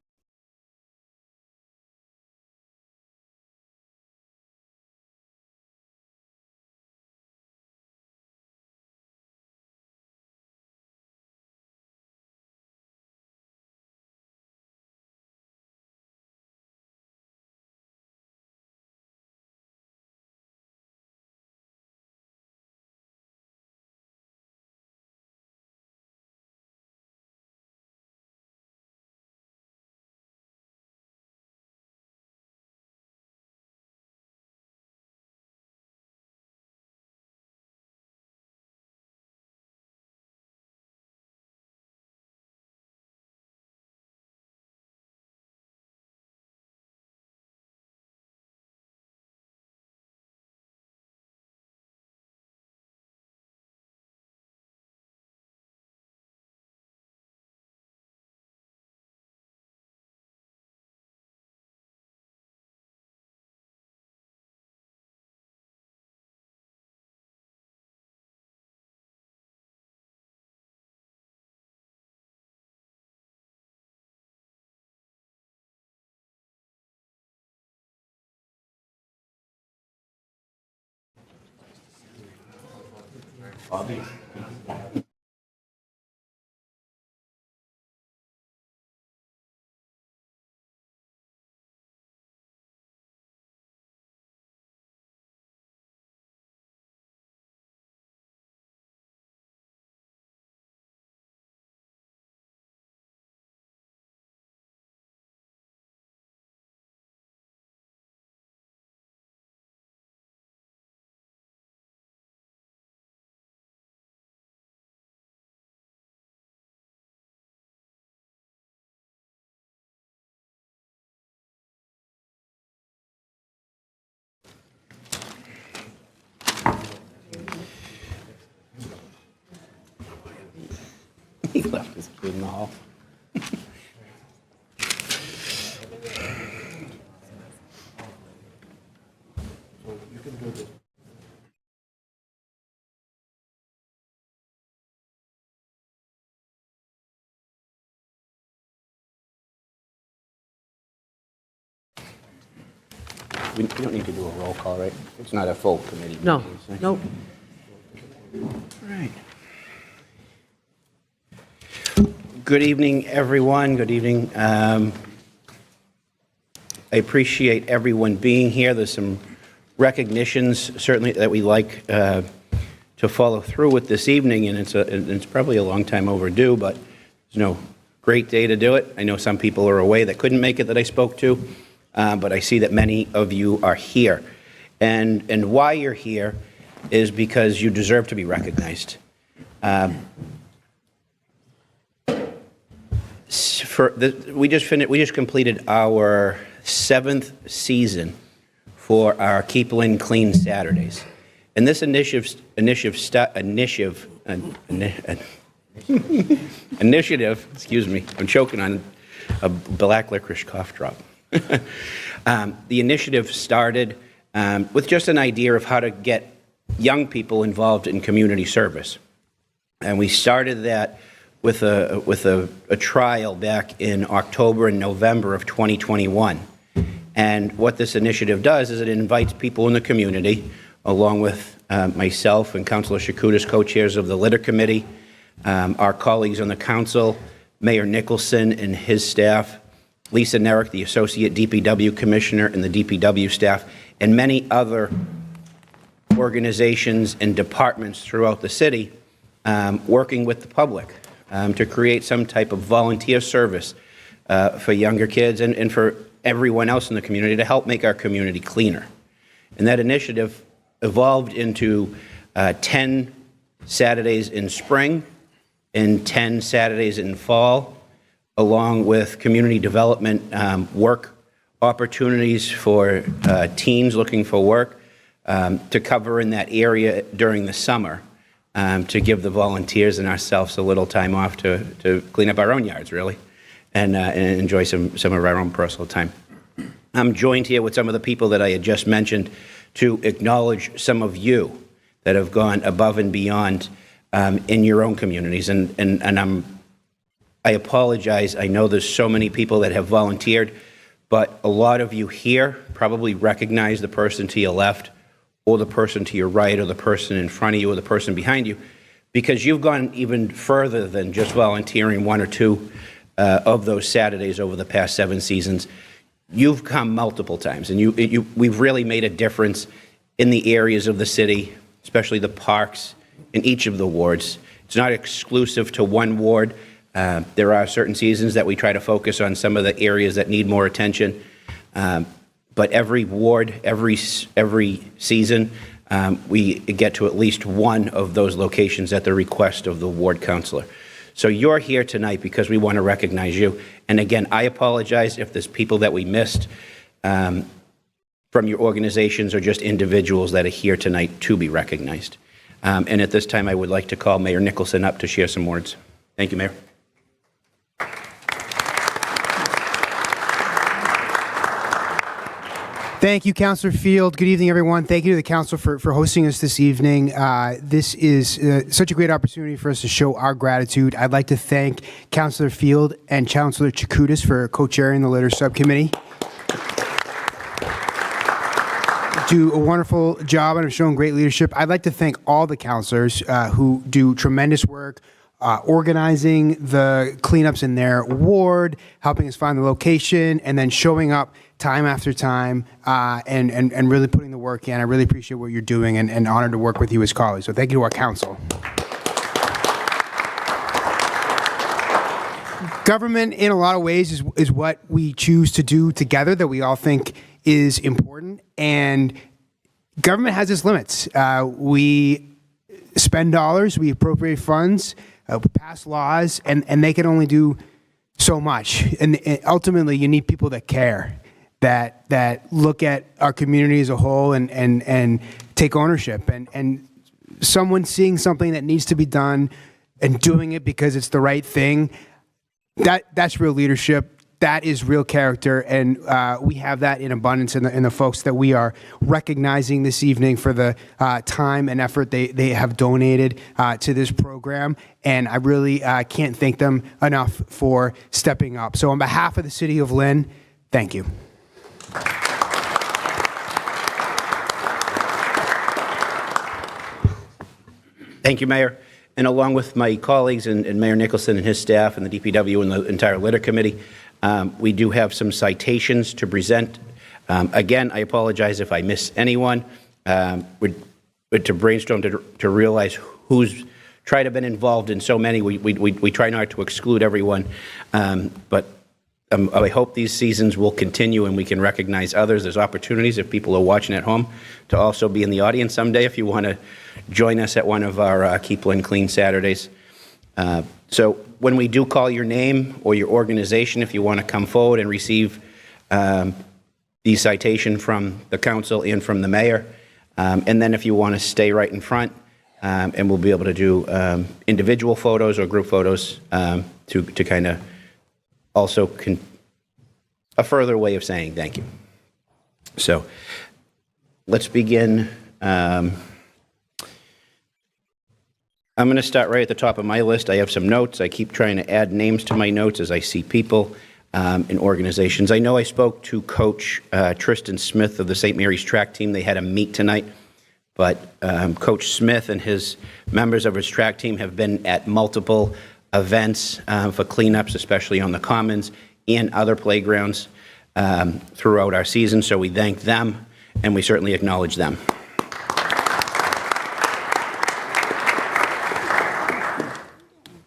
He left his kid in the hall. We don't need to do a roll call, right? It's not a full committee. No, meeting, so- nope. Right. Good evening, everyone. Good evening. I appreciate everyone being here. There's some recognitions, certainly, that we like to follow through with this evening, and it's probably a long time overdue, but there's no great day to do it. I know some people are away that couldn't make it that I spoke to, but I see that many of you are here. And why you're here is because you deserve to be recognized. We just completed our 7th season for our Keep Lynn Clean Saturdays. And this initiative, excuse me, I'm choking on a black licorice cough drop. The initiative started with just an idea of how to get young people involved in community service. And we started that with a trial back in October and November of 2021. And what this initiative does is it invites people in the community, along with myself and Councilor Chakutis, co-chairs of the Litter Committee, our colleagues on the council, Mayor Nicholson and his staff, Lisa Nerrick, the Associate DPW Commissioner, and the DPW staff, and many other organizations and departments throughout the city, working with the public to create some type of volunteer service for younger kids and for everyone else in the community to help make our community cleaner. And that initiative evolved into 10 Saturdays in spring and 10 Saturdays in fall, along with community development work opportunities for teens looking for work to cover in that area during the summer, to give the volunteers and ourselves a little time off to clean up our own yards, really, and enjoy some of our own personal time. I'm joined here with some of the people that I had just mentioned to acknowledge some of you that have gone above and beyond in your own communities. And I apologize. I know there's so many people that have volunteered, but a lot of you here probably recognize the person to your left or the person to your right or the person in front of you or the person behind you, because you've gone even further than just volunteering one or two of those Saturdays over the past 7 seasons. You've come multiple times, and we've really made a difference in the areas of the city, especially the parks in each of the wards. It's not exclusive to one ward. There are certain seasons that we try to focus on some of the areas that need more attention. But every ward, every season, we get to at least one of those locations at the request of the ward councilor. So you're here tonight because we want to recognize you. And again, I apologize if there's people that we missed from your organizations or just individuals that are here tonight to be recognized. And at this time, I would like to call Mayor Nicholson up to share some words. Thank you, Mayor. Thank you, Councillor Field. Good evening, everyone. Thank you to the council for hosting us this evening. This is such a great opportunity for us to show our gratitude. I'd like to thank Councillor Field and Councillor Chakutis for co-chairing the Litter Subcommittee. do a wonderful job and have shown great leadership. I'd like to thank all the counselors who do tremendous work organizing the cleanups in their ward, helping us find the location, and then showing up time after time and really putting the work in. I really appreciate what you're doing and honored to work with you as colleagues. So thank you to our council. Government, in a lot of ways, is what we choose to do together that we all think is important. And government has its limits. We spend dollars, we appropriate funds, we pass laws, and they can only do so much. And ultimately, you need people that care, that look at our community as a whole and take ownership. And someone seeing something that needs to be done and doing it because it's the right thing, that's real leadership. That is real character, and we have that in abundance in the folks that we are recognizing this evening for the time and effort they have donated to this program, and I really can't thank them enough for stepping up. So on behalf of the City of Lynn, thank you. Thank you, Mayor. And along with my colleagues and Mayor Nicholson and his staff and the DPW and the entire Litter Committee, we do have some citations to present. Again, I apologize if I miss anyone. We're to brainstorm to realize who's tried to have been involved in so many. We try not to exclude everyone, but I hope these seasons will continue and we can recognize others. There's opportunities if people are watching at home to also be in the audience someday if you want to join us at one of our Keep Lynn Clean Saturdays. So when we do call your name or your organization, if you want to come forward and receive the citation from the council and from the mayor, and then if you want to stay right in front, and we'll be able to do individual photos or group photos to kind of also a further way of saying thank you. So let's begin. I'm going to start right at the top of my list. I have some notes. I keep trying to add names to my notes as I see people and organizations. I know I spoke to Coach Tristan Smith of the St. Mary's track team. They had a meet tonight, but Coach Smith and his members of his track team have been at multiple events for cleanups, especially on the Commons and other playgrounds throughout our season. So we thank them and we certainly acknowledge them.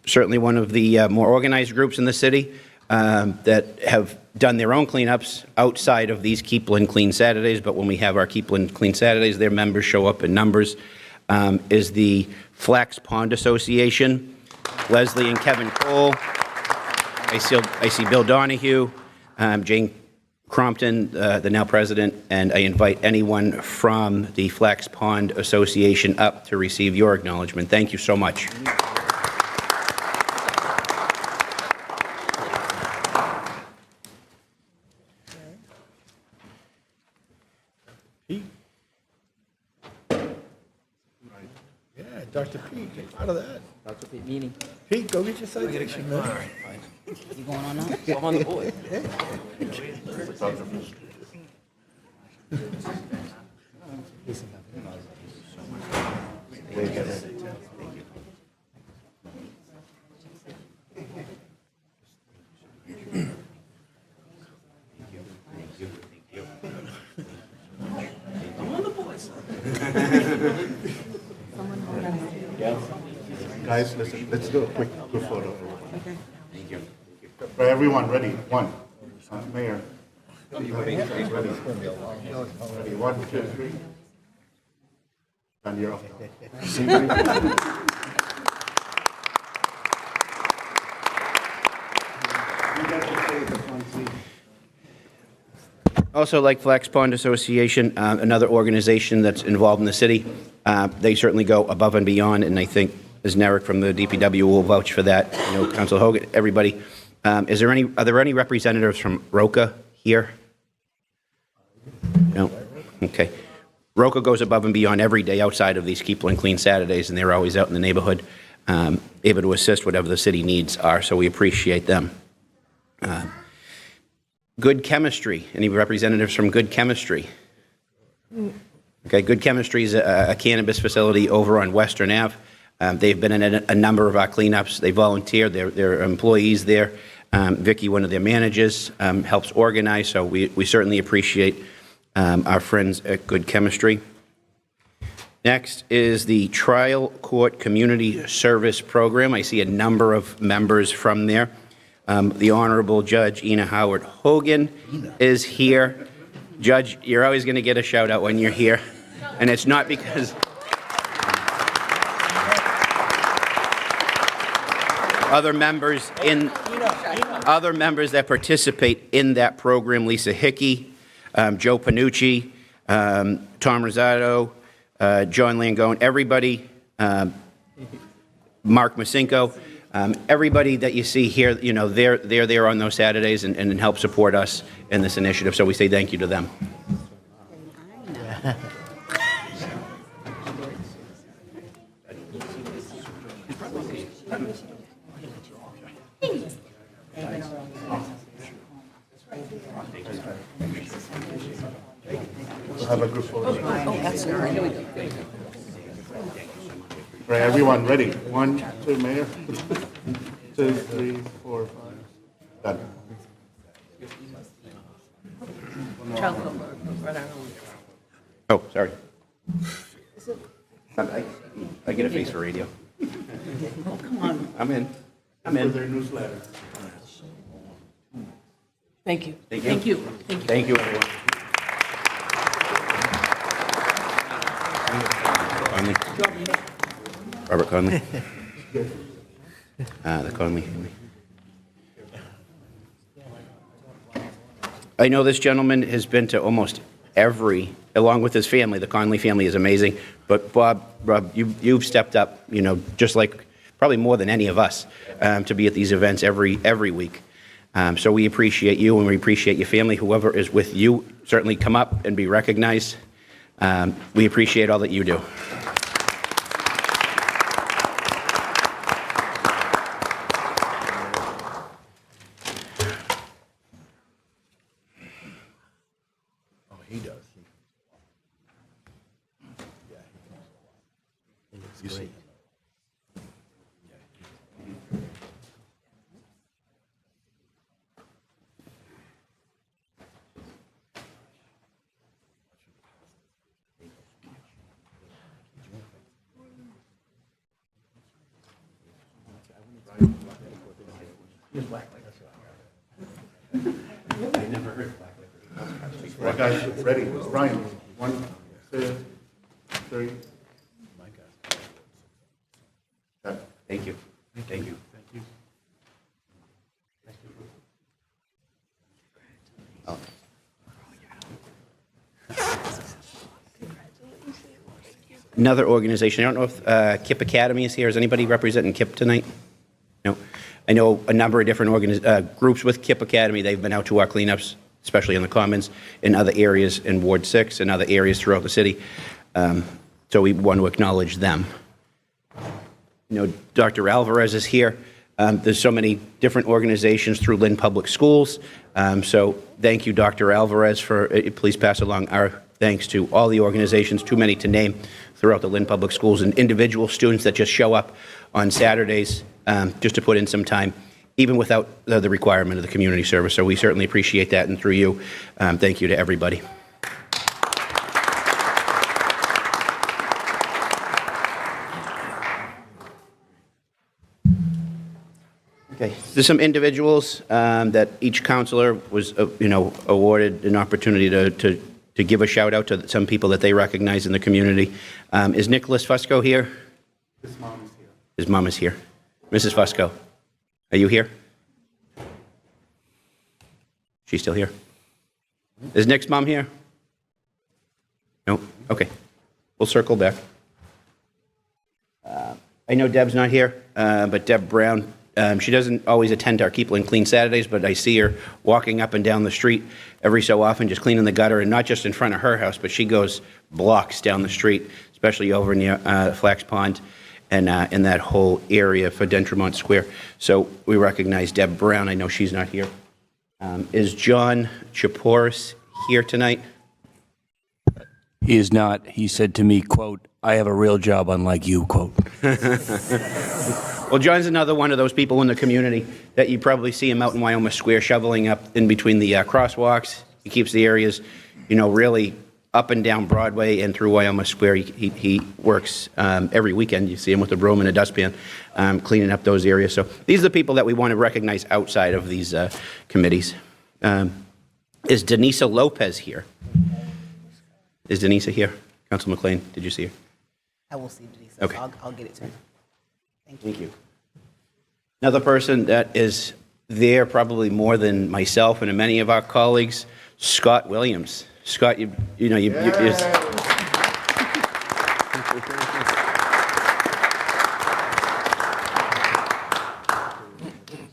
Certainly one of the more organized groups in the city that have done their own cleanups outside of these Keep Lynn Clean Saturdays, but when we have our Keep Lynn Clean Saturdays, their members show up in numbers, is the Flax Pond Association. Leslie and Kevin Cole. I see Bill Donahue, Jane Crompton, the now president, and I invite anyone from the Flax Pond Association up to receive your acknowledgement. Thank you so much. Yeah, Dr. Pete, get out of that. Dr. Pete meeting. Pete, go get your citation, man. All right, fine. You going on now? I'm on the board. Guys, let's do a quick group photo. Okay. Thank you. For everyone, ready? One. Mayor. Ready? 1, 2, 3. And you're off. Also, like Flax Pond Association, another organization that's involved in the city, they certainly go above and beyond, and I think as Narek from the DPW will vouch for that. You know, Council Hogan, everybody. Are there any representatives from ROCA here? No? Okay. ROCA goes above and beyond every day outside of these Keep Lynn Clean Saturdays, and they're always out in the neighborhood able to assist whatever the city needs are, so we appreciate them. Good Chemistry. Any representatives from Good Chemistry? Okay, Good Chemistry is a cannabis facility over on Western Ave. They've been in a number of our cleanups. They volunteer. They're employees there. Vicky, one of their managers, helps organize, so we certainly appreciate our friends at Good Chemistry. Next is the Trial Court Community Service Program. I see a number of members from there. The Honorable Judge Ina Howard Hogan is here. Judge, you're always going to get a shout out when you're here, and it's not because other members that participate in that program: Lisa Hickey, Joe Panucci, Tom Rosado, John Langone, everybody, Mark Masinko, everybody that you see here, you know, they're there on those Saturdays and help support us in this initiative. So we say thank you to them. Have a group photo. Right, everyone ready? 1, 2, Mayor. 2, 3, 4, 5. Done. Oh, sorry. I get a face for radio. Oh, come on. I'm in. For their newsletter. Thank you. Thank you. Thank you. Thank you. Thank you, everyone. Conley. Robert Conley. The Conley family. I know this gentleman has been to almost every, along with his family. The Conley family is amazing. But Bob, you've stepped up, you know, just like probably more than any of us, to be at these events every week. So we appreciate you, and we appreciate your family. Whoever is with you, certainly come up and be recognized. We appreciate all that you do. Oh, he does. He's great. Right, guys, ready? Ryan, 1, 2, 3. Thank you. Thank you. Oh. Another organization, I don't know if KIP Academy is here. Is anybody representing KIP tonight? No. I know a number of different groups with KIP Academy. They've been out to our cleanups, especially in the Commons, in other areas in Ward 6 and other areas throughout the city. So we want to acknowledge them. You know, Dr. Alvarez is here. There's so many different organizations through Lynn Public Schools. So thank you, Dr. Alvarez, for, please pass along our thanks to all the organizations, too many to name, throughout the Lynn Public Schools, and individual students that just show up on Saturdays just to put in some time, even without the requirement of the community service. So we certainly appreciate that, and through you, thank you to everybody. Okay, there's some individuals that each counselor was, awarded an opportunity to give a shout out to some people that they recognize in the community. Is Nicholas Fusco here? His mom is here. His mom is here. Mrs. Fusco, are you here? She's still here. Is Nick's mom here? No? Okay. We'll circle back. I know Deb's not here, but Deb Brown, she doesn't always attend our Keep Lynn Clean Saturdays, but I see her walking up and down the street every so often, just cleaning the gutter, and not just in front of her house, but she goes blocks down the street, especially over near Flax Pond and in that whole area for Dentremont Square. So we recognize Deb Brown. I know she's not here. Is John Chaporis here tonight? He is not. He said to me, quote, "I have a real job unlike you," quote. Well, John's another one of those people in the community that you probably see him out in Wyoming Square shoveling up in between the crosswalks. He keeps the areas, really up and down Broadway and through Wyoming Square. He works every weekend. You see him with a broom and a dustpan cleaning up those areas. So these are the people that we want to recognize outside of these committees. Is Denisa Lopez here? Is Denisa here? Council McLean, did you see her? I will see Denise. Okay. I'll get it to her. Thank you. Another person that is there probably more than myself and many of our colleagues, Scott Williams. Scott,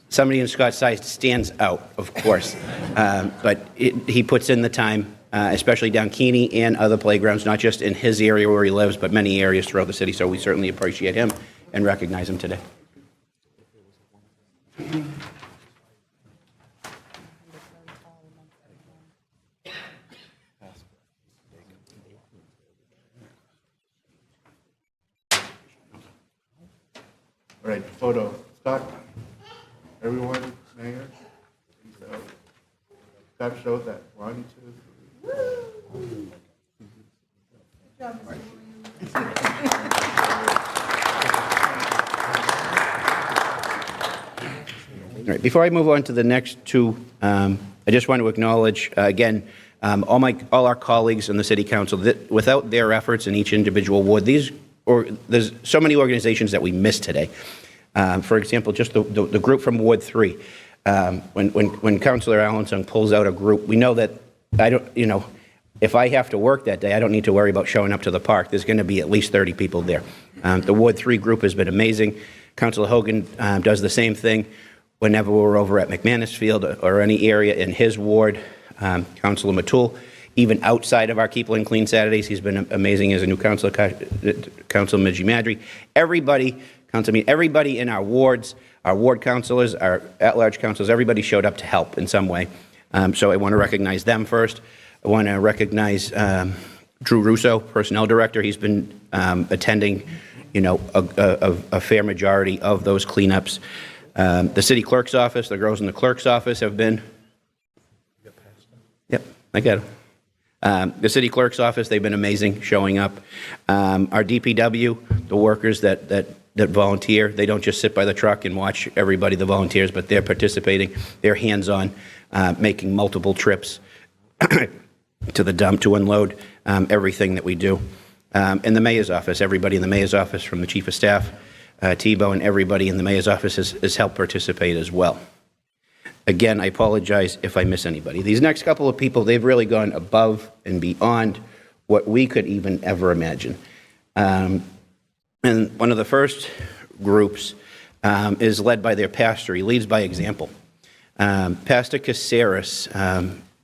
somebody in Scott's size stands out, of course, but he puts in the time, especially down Keeney and other playgrounds, not just in his area where he lives, but many areas throughout the city. So we certainly appreciate him and recognize him today. All right, photo. Scott, everyone, Mayor. Scott, show that. 1, 2, 3. All right, before I move on to the next two, I just want to acknowledge, again, all our colleagues in the City Council. That without their efforts in each individual ward, there's so many organizations that we miss today. For example, just the group from Ward 3. When Councilor Allensong pulls out a group, we know that if I have to work that day, I don't need to worry about showing up to the park. There's going to be at least 30 people there. The Ward 3 group has been amazing. Councilor Hogan does the same thing whenever we're over at McManus Field or any area in his ward. Councilor Matul, even outside of our Keep Lynn Clean Saturdays, he's been amazing as a new councilor. Councilor Midgie Madry. Everybody in our wards, our ward councilors, our at-large councilors, everybody showed up to help in some way. So I want to recognize them first. I want to recognize Drew Russo, Personnel Director. He's been attending, a fair majority of those cleanups. The City Clerk's Office, the girls in the Clerk's Office have been... Yep, I got them. The City Clerk's Office, they've been amazing showing up. Our DPW, the workers that volunteer, they don't just sit by the truck and watch everybody, the volunteers, but they're participating. They're hands-on, making multiple trips to the dump to unload everything that we do. In the Mayor's Office, everybody in the Mayor's Office, from the Chief of Staff, Tebow, and everybody in the Mayor's Office has helped participate as well. Again, I apologize if I miss anybody. These next couple of people, they've really gone above and beyond what we could even ever imagine. And one of the first groups is led by their pastor. He leads by example. Pastor Caceres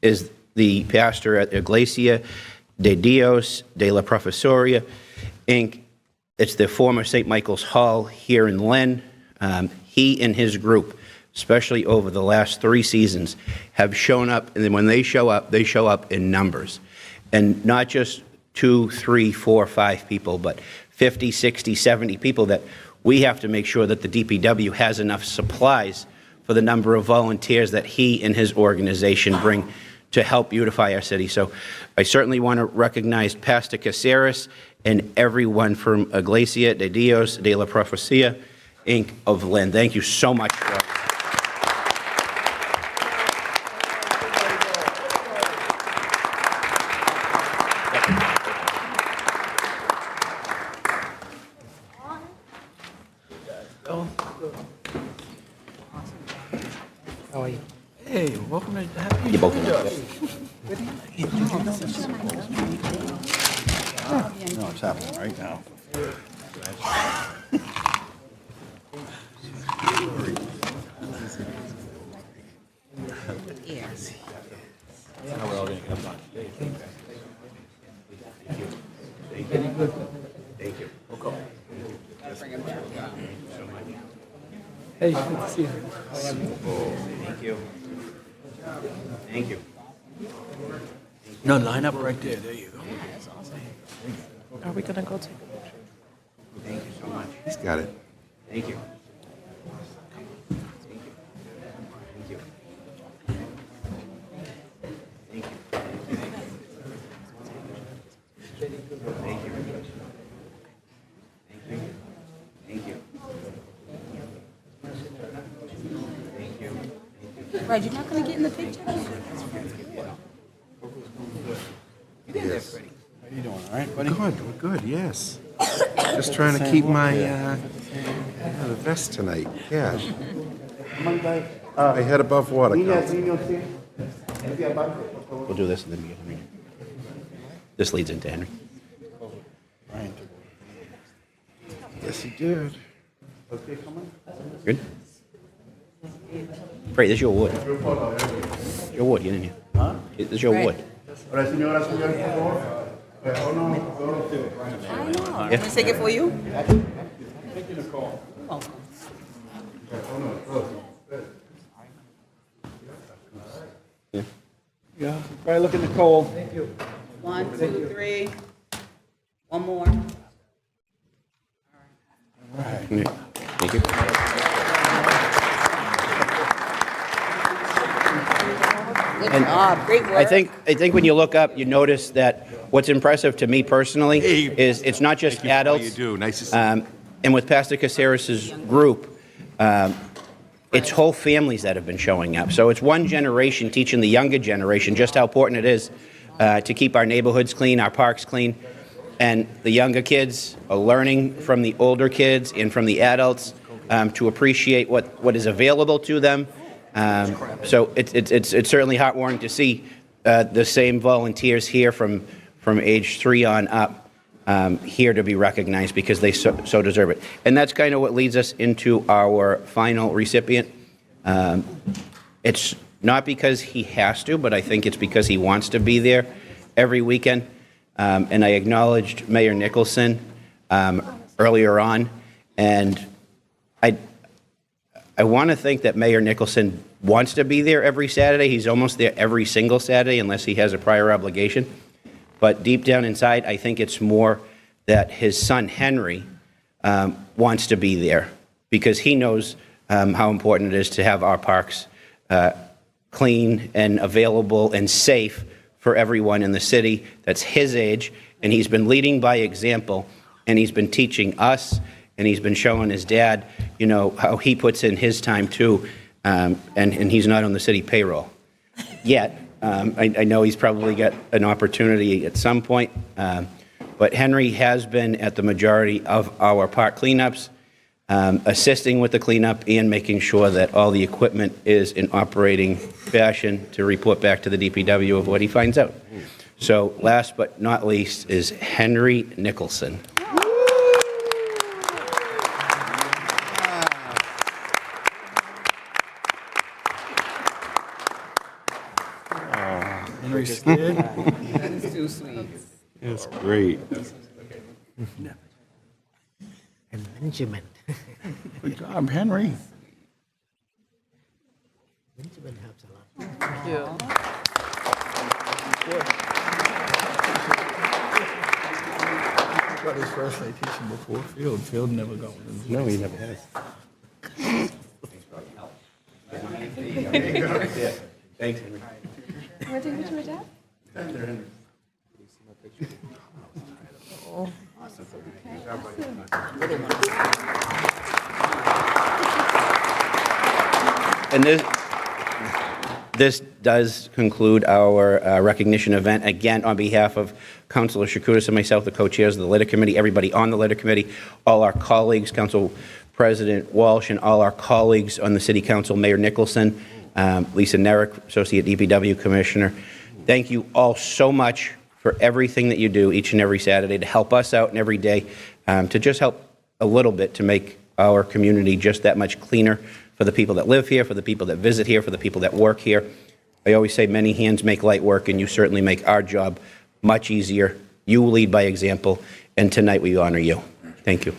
is the pastor at Iglesia de Dios de la Profesoria, Inc. It's the former St. Michael's Hall here in Lynn. He and his group, especially over the last 3 seasons, have shown up, and then when they show up in numbers. And not just 2, 3, 4, 5 people, but 50, 60, 70 people that we have to make sure that the DPW has enough supplies for the number of volunteers that he and his organization bring to help beautify our city. So I certainly want to recognize Pastor Caceres and everyone from Iglesia de Dios de la Profecia, Inc. of Lynn. Thank you so much. How are you? Hey, welcome to have You both No, it's happening right now. Yes. Now we're all going to get up. Thank you. Hey, good to see you. Thank you. Thank you. No, line up right there. There you go. Are we gonna go take a picture? Thank you so much. He's got it. Thank you. Right, you're not gonna get in the picture? Yes. How you doing, all right, buddy? Good, we're good, yes. Just trying to keep my the vest tonight, yeah. My head above water, Council. We'll do this and then we get Henry. This leads into Henry. Yes, he did. Good? Pray, this is your wood. Your wood, you didn't you? Huh? This is your wood. I know. Can I take it for you? Yeah, right, look at Nicole. 1, 2, 3. One more. Thank you. Good job, great work. I think when you look up, you notice that what's impressive to me personally is it's not just adults. You do, nice to see And with Pastor Caceres' group, it's whole families that have been showing up. So it's one generation teaching the younger generation just how important it is to keep our neighborhoods clean, our parks clean. And the younger kids are learning from the older kids and from the adults to appreciate what is available to them. So it's certainly heartwarming to see the same volunteers here from age 3 on up here to be recognized because they so deserve it. And that's kind of what leads us into our final recipient. It's not because he has to, but I think it's because he wants to be there every weekend. And I acknowledged Mayor Nicholson earlier on, and I want to think that Mayor Nicholson wants to be there every Saturday. He's almost there every single Saturday unless he has a prior obligation. But deep down inside, I think it's more that his son, Henry, wants to be there because he knows how important it is to have our parks clean and available and safe for everyone in the city that's his age. And he's been leading by example, and he's been teaching us, and he's been showing his dad, you know, how he puts in his time too, and he's not on the city payroll yet. I know he's probably got an opportunity at some point, but Henry has been at the majority of our park cleanups, assisting with the cleanup and making sure that all the equipment is in operating fashion to report back to the DPW of what he finds out. So last but not least is Henry Nicholson. Henry's scared. That is too sweet. That's great. And Benjamin. Good job, Henry. Benjamin helps a lot. Yeah. Got his first citation before Field. Field never got one. No, he never has. Thanks, Henry. Want to take a picture with Dad? And this does conclude our recognition event. Again, on behalf of Councilor Shakutis and myself, the co-chairs of the Litter Committee, everybody on the Litter Committee, all our colleagues, Council President Walsh, and all our colleagues on the City Council, Mayor Nicholson, Lisa Nerrick, Associate DPW Commissioner. Thank you all so much for everything that you do each and every Saturday to help us out and every day, to just help a little bit to make our community just that much cleaner for the people that live here, for the people that visit here, for the people that work here. I always say many hands make light work, and you certainly make our job much easier. You lead by example, and tonight we honor you. Thank you.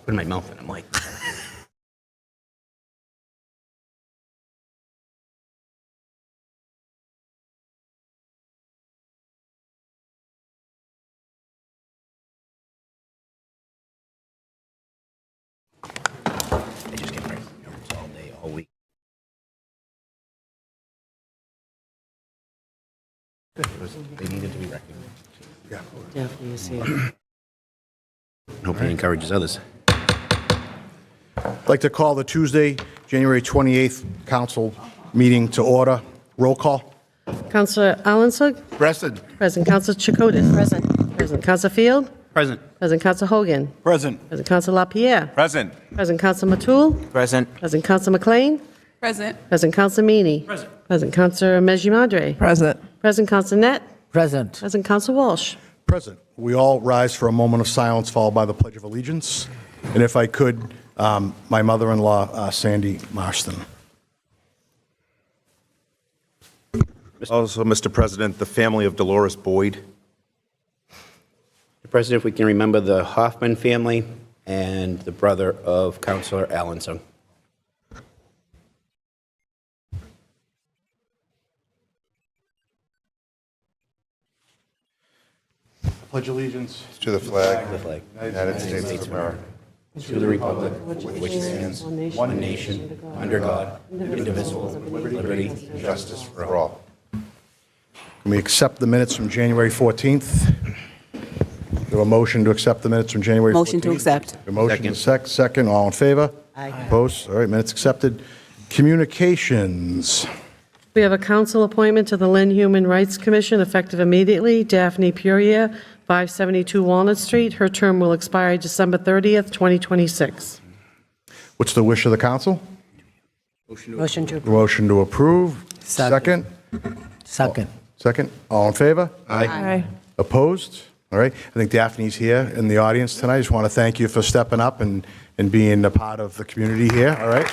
put in my mouth and I'm like. I just get nervous all day, all week. They needed to be recognized. Daphne is here. Hope it encourages others. I'd like to call the Tuesday, January 28th council meeting to order. Roll call. Counselor Allensug? Present. Present. Counselor Chakoudas? Present. Present. Counselor Field? Present. Present. Counselor Hogan? Present. Present. Counselor LaPierre? Present. Present. Counselor Matul? Present. Present. Counselor McLean? Present. Present. Counselor Meany? Present. Present. Counselor Meji Madre? Present. Present. Counselor Net? Present. Present. Counselor Walsh? Present. We all rise for a moment of silence followed by the Pledge of Allegiance. And if I could, my mother-in-law, Sandy Marston. Also, Mr. President, the family of Dolores Boyd. Mr. President, if we can remember the Hoffman family and the brother of Councilor Allensung. Pledge allegiance. To the flag. The flag. United States of America. To the republic which stands one nation, under God, indivisible, with liberty and Justice for all. Can we accept the minutes from January 14th? Do we have a motion to accept the minutes from January 14th? Motion to accept. A motion to second. All in favor? Aye. Opposed? All right, minutes accepted. Communications. We have a council appointment to the Lynn Human Rights Commission effective immediately. Daphne Purier, 572 Walnut Street. Her term will expire December 30th, 2026. What's the wish of the council? Motion to approve. Motion to approve. Second. Second. Second. Second. All in favor? Aye. Opposed? All right. I think Daphne's here in the audience tonight. I just want to thank you for stepping up and being a part of the community here. All right.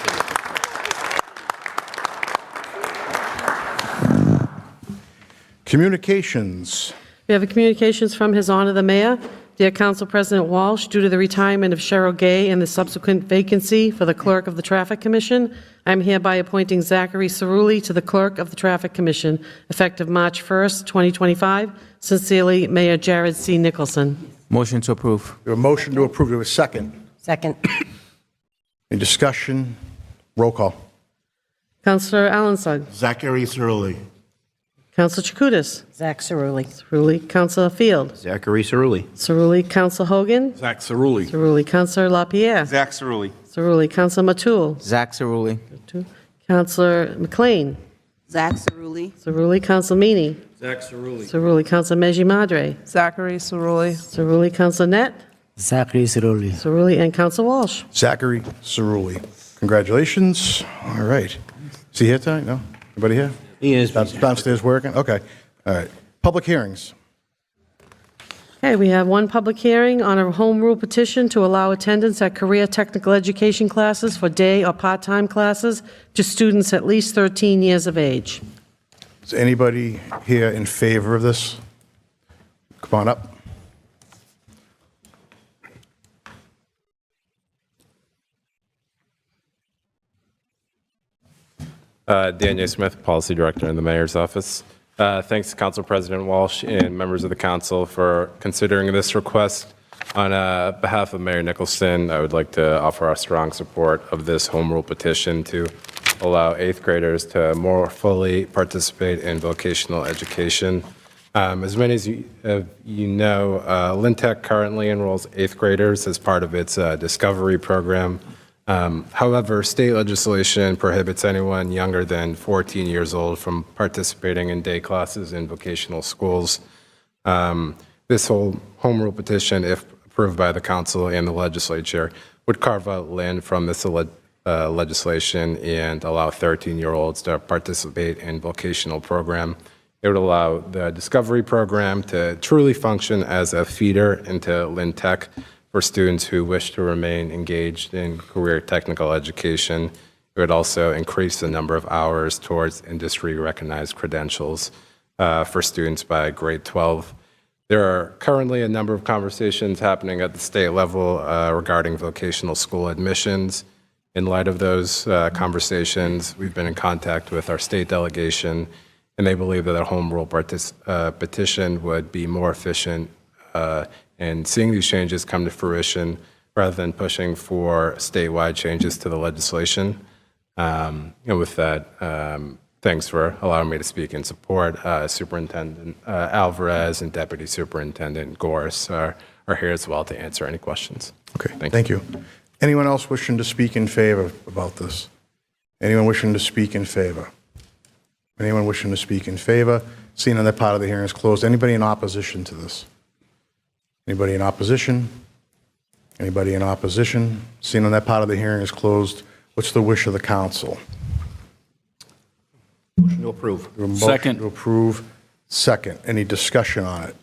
Communications. We have a communications from His Honor the Mayor. Dear Council President Walsh, due to the retirement of Cheryl Gay and the subsequent vacancy for the Clerk of the Traffic Commission, I am hereby appointing Zachary Cerulli to the Clerk of the Traffic Commission, effective March 1st, 2025. Sincerely, Mayor Jared C. Nicholson. Motion to approve. We have a motion to approve. Do we have a second? Second. Any discussion? Roll call. Councillor Allensug. Zachary Cerulli. Councillor Chakoudas. Zach Cerulli. Cerulli. Councillor Field. Zachary Cerulli. Cerulli. Councillor Hogan. Zach Cerulli. Cerulli. Councillor LaPierre. Zach Cerulli. Cerulli. Councillor Matul. Zach Cerulli. Councillor McLean. Zach Cerulli. Cerulli. Councillor Meany. Zach Cerulli. Cerulli. Councillor Meji Madre. Zachary Cerulli. Cerulli. Councillor Net. Zachary Cerulli. Cerulli. And Councillor Walsh. Zachary Cerulli. Congratulations. All right. Is he here tonight? No? Anybody here? He is. Downstairs working? Okay. All right. Public hearings. Okay, we have one public hearing on a home rule petition to allow attendance at career technical education classes for day or part-time classes to students at least 13 years of age. Is anybody here in favor of this? Come on up. Daniel Smith, Policy Director in the Mayor's Office. Thanks to Council President Walsh and members of the Council for considering this request. On behalf of Mayor Nicholson, I would like to offer our strong support of this home rule petition to allow 8th graders to more fully participate in vocational education. As many as you know, LynnTech currently enrolls 8th graders as part of its Discovery program. However, state legislation prohibits anyone younger than 14 years old from participating in day classes in vocational schools. This whole home rule petition, if approved by the council and the legislature, would carve out Lynn from this legislation and allow 13-year-olds to participate in vocational program. It would allow the Discovery program to truly function as a feeder into LynnTech for students who wish to remain engaged in career technical education. It would also increase the number of hours towards industry-recognized credentials for students by grade 12. There are currently a number of conversations happening at the state level regarding vocational school admissions. In light of those conversations, we've been in contact with our state delegation, and they believe that a home rule petition would be more efficient in seeing these changes come to fruition rather than pushing for statewide changes to the legislation. And with that, thanks for allowing me to speak in support. Superintendent Alvarez and Deputy Superintendent Gorse are here as well to answer any questions. Okay, thank you. Anyone else wishing to speak in favor about this? Anyone wishing to speak in favor? Anyone wishing to speak in favor? Seeing that part of the hearing is closed. Anybody in opposition to this? Anybody in opposition? Anybody in opposition? Seeing that part of the hearing is closed, what's the wish of the council? Motion to approve. Second. To approve. Second. Any discussion on it?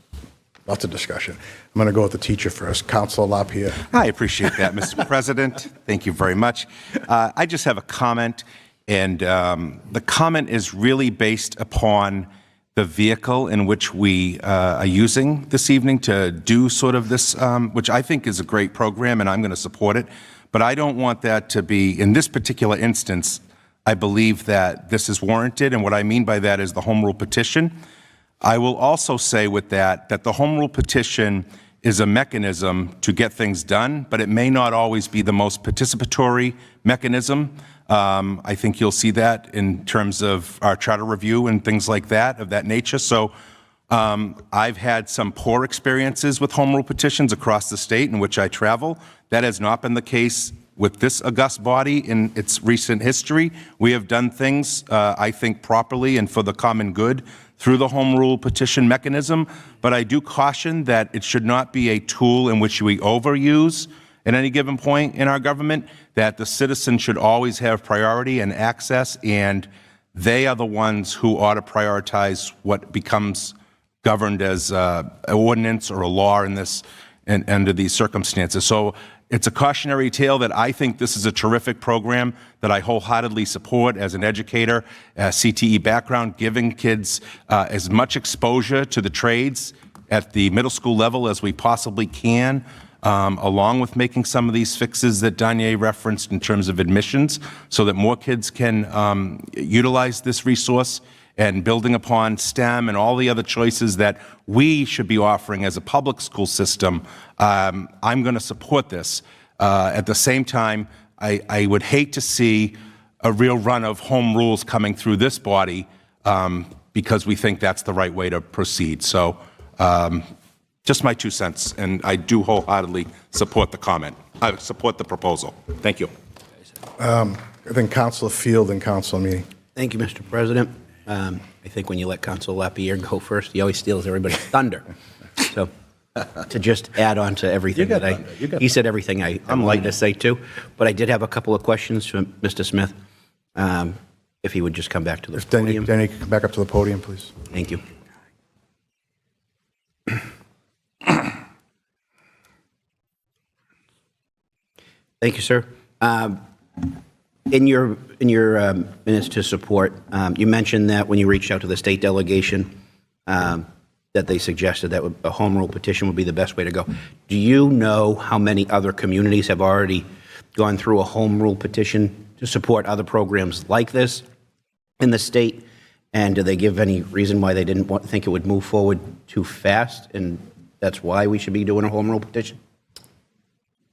Lots of discussion. I'm going to go with the teacher first. Councilor LaPierre. I appreciate that, Mr. President. Thank you very much. I just have a comment, and the comment is really based upon the vehicle in which we are using this evening to do sort of this, which I think is a great program, and I'm going to support it. But I don't want that to be, in this particular instance, I believe that this is warranted, and what I mean by that is the home rule petition. I will also say with that the home rule petition is a mechanism to get things done, but it may not always be the most participatory mechanism. I think you'll see that in terms of our charter review and things like that, of that nature. So I've had some poor experiences with home rule petitions across the state in which I travel. That has not been the case with this august body in its recent history. We have done things, I think, properly and for the common good through the home rule petition mechanism, but I do caution that it should not be a tool in which we overuse at any given point in our government, that the citizen should always have priority and access, and they are the ones who ought to prioritize what becomes governed as an ordinance or a law in this and under these circumstances. So it's a cautionary tale that I think this is a terrific program that I wholeheartedly support as an educator, CTE background, giving kids as much exposure to the trades at the middle school level as we possibly can, along with making some of these fixes that Danye referenced in terms of admissions so that more kids can utilize this resource, and building upon STEM and all the other choices that we should be offering as a public school system. I'm going to support this. At the same time, I would hate to see a real run of home rules coming through this body because we think that's the right way to proceed. So just my 2 cents, and I do wholeheartedly support the comment. I support the proposal. Thank you. I think Councilor Field and Councilor Meany. Thank you, Mr. President. I think when you let Councilor LaPierre go first, he always steals everybody's thunder. So to just add on to everything that he said everything I'm like to say too, but I did have a couple of questions for Mr. Smith. If he would just come back to the podium. Danny, come back up to the podium, please. Thank you. Thank you, sir. In your minutes to support, you mentioned that when you reached out to the state delegation, that they suggested that a home rule petition would be the best way to go. Do you know how many other communities have already gone through a home rule petition to support other programs like this in the state? And do they give any reason why they didn't think it would move forward too fast, and that's why we should be doing a home rule petition?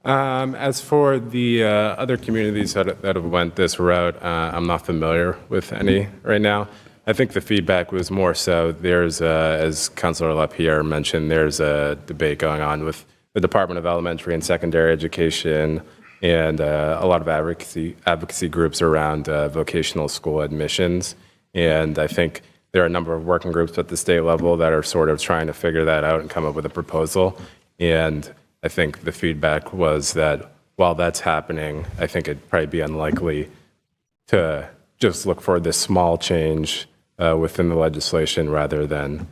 As for the other communities that have went this route, I'm not familiar with any right now. I think the feedback was more so there's, as Councilor LaPierre mentioned, there's a debate going on with the Department of Elementary and Secondary Education and a lot of advocacy groups around vocational school admissions. And I think there are a number of working groups at the state level that are sort of trying to figure that out and come up with a proposal. And I think the feedback was that while that's happening, I think it'd probably be unlikely to just look for this small change within the legislation rather than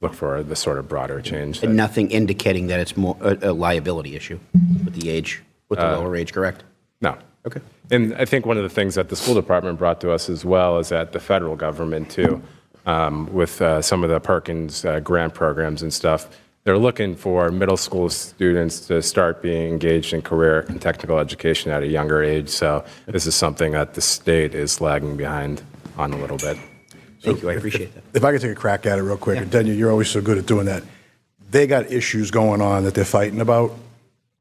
look for the sort of broader change. And nothing indicating that it's more a liability issue with the age, with the lower age, correct? No. Okay. And I think one of the things that the school department brought to us as well is that the federal government too with some of the Perkins grant programs and stuff. They're looking for middle school students to start being engaged in career and technical education at a younger age. So this is something that the state is lagging behind on a little bit. Thank you, I appreciate that. If I could take a crack at it real quick, and Daniel, you're always so good at doing that. They got issues going on that they're fighting about,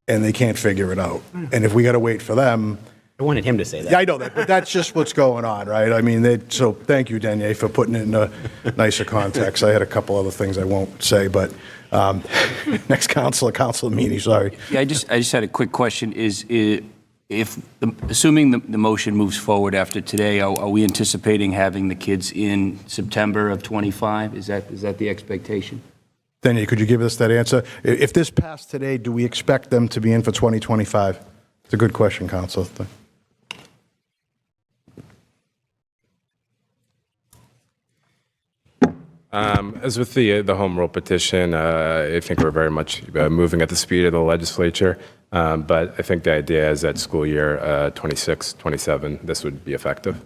and they can't figure it out. And if we got to wait for them. I wanted him to say that. Yeah, I know that, but that's just what's going on, right? I mean, so thank you, Daniel, for putting it in a nicer context. I had a couple other things I won't say, but next Councilor Meany, sorry. Yeah, I just had a quick question. Assuming the motion moves forward after today, are we anticipating having the kids in September of 25? Is that the expectation? Daniel, could you give us that answer? If this passed today, do we expect them to be in for 2025? It's a good question, Councilor. As with the home rule petition, I think we're very much moving at the speed of the legislature. But I think the idea is that school year 26, 27, this would be effective.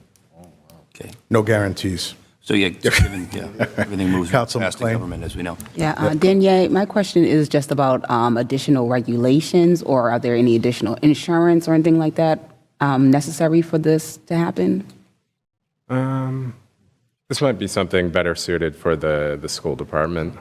Okay. No guarantees. So yeah, just given, everything moves Councilman past the McLean. government, as we know. Yeah, Danielle, my question is just about additional regulations, or are there any additional insurance or anything like that necessary for this to happen? This might be something better suited for the school department.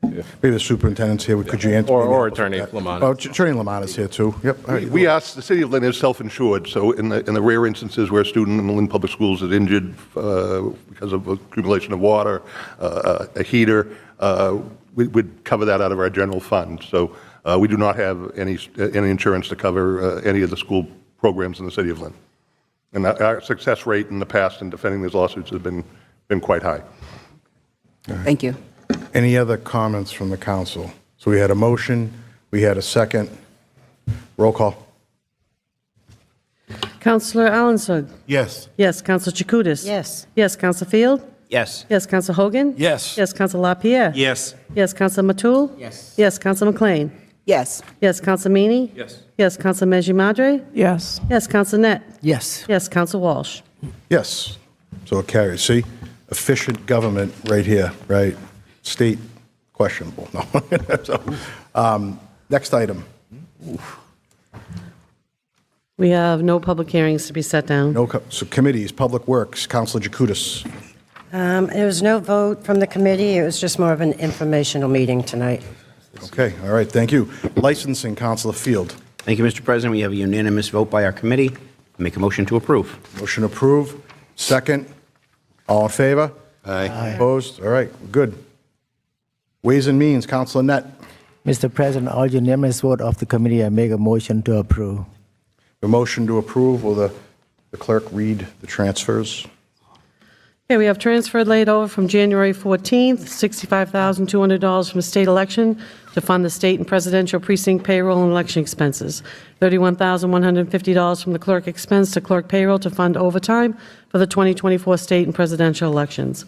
Maybe the superintendent's here. Could you answer? Or Attorney Lamont. Oh, Attorney Lamont is here too. Yep. All right. We asked, the city of Lynn is self-insured, so in the rare instances where a student in the Lynn Public Schools is injured because of accumulation of water, a heater, we'd cover that out of our general fund. So we do not have any insurance to cover any of the school programs in the city of Lynn. And our success rate in the past in defending these lawsuits has been quite high. Thank you. Any other comments from the council? So we had a motion, we had a second. Roll call. Councilor Allensburg. Yes. Yes, Councilor Chakutis. Yes. Yes, Councilor Field. Yes. Yes, Councilor Hogan. Yes. Yes, Councilor LaPierre. Yes. Yes, Councilor Matul. Yes. Yes, Councilor McLean. Yes. Yes, Councilor Meany. Yes. Yes, Councilor Mejia Madre. Yes. Yes, Councilor Net. Yes. Yes, Councilor Walsh. Yes. So it carries. See, efficient government right here, right? State questionable. No. So, next item. We have no public hearings to be set down. So committees, Public Works, Councilor Jakutis. There was no vote from the committee. It was just more of an informational meeting tonight. Okay, all right, thank you. Licensing, Councilor Field. Thank you, Mr. President. We have a unanimous vote by our committee. Make a motion to approve. Motion approved. Second. All in favor? Aye. Opposed? All right, good. Ways and Means, Councilor Net. Mr. President, all unanimous vote of the committee, I make a motion to approve. A motion to approve. Will the clerk read the transfers? Okay, we have transferred laid over from January 14th, $65,200 from state election to fund the state and presidential precinct payroll and election expenses. $31,150 from the clerk expense to clerk payroll to fund overtime for the 2024 state and presidential elections.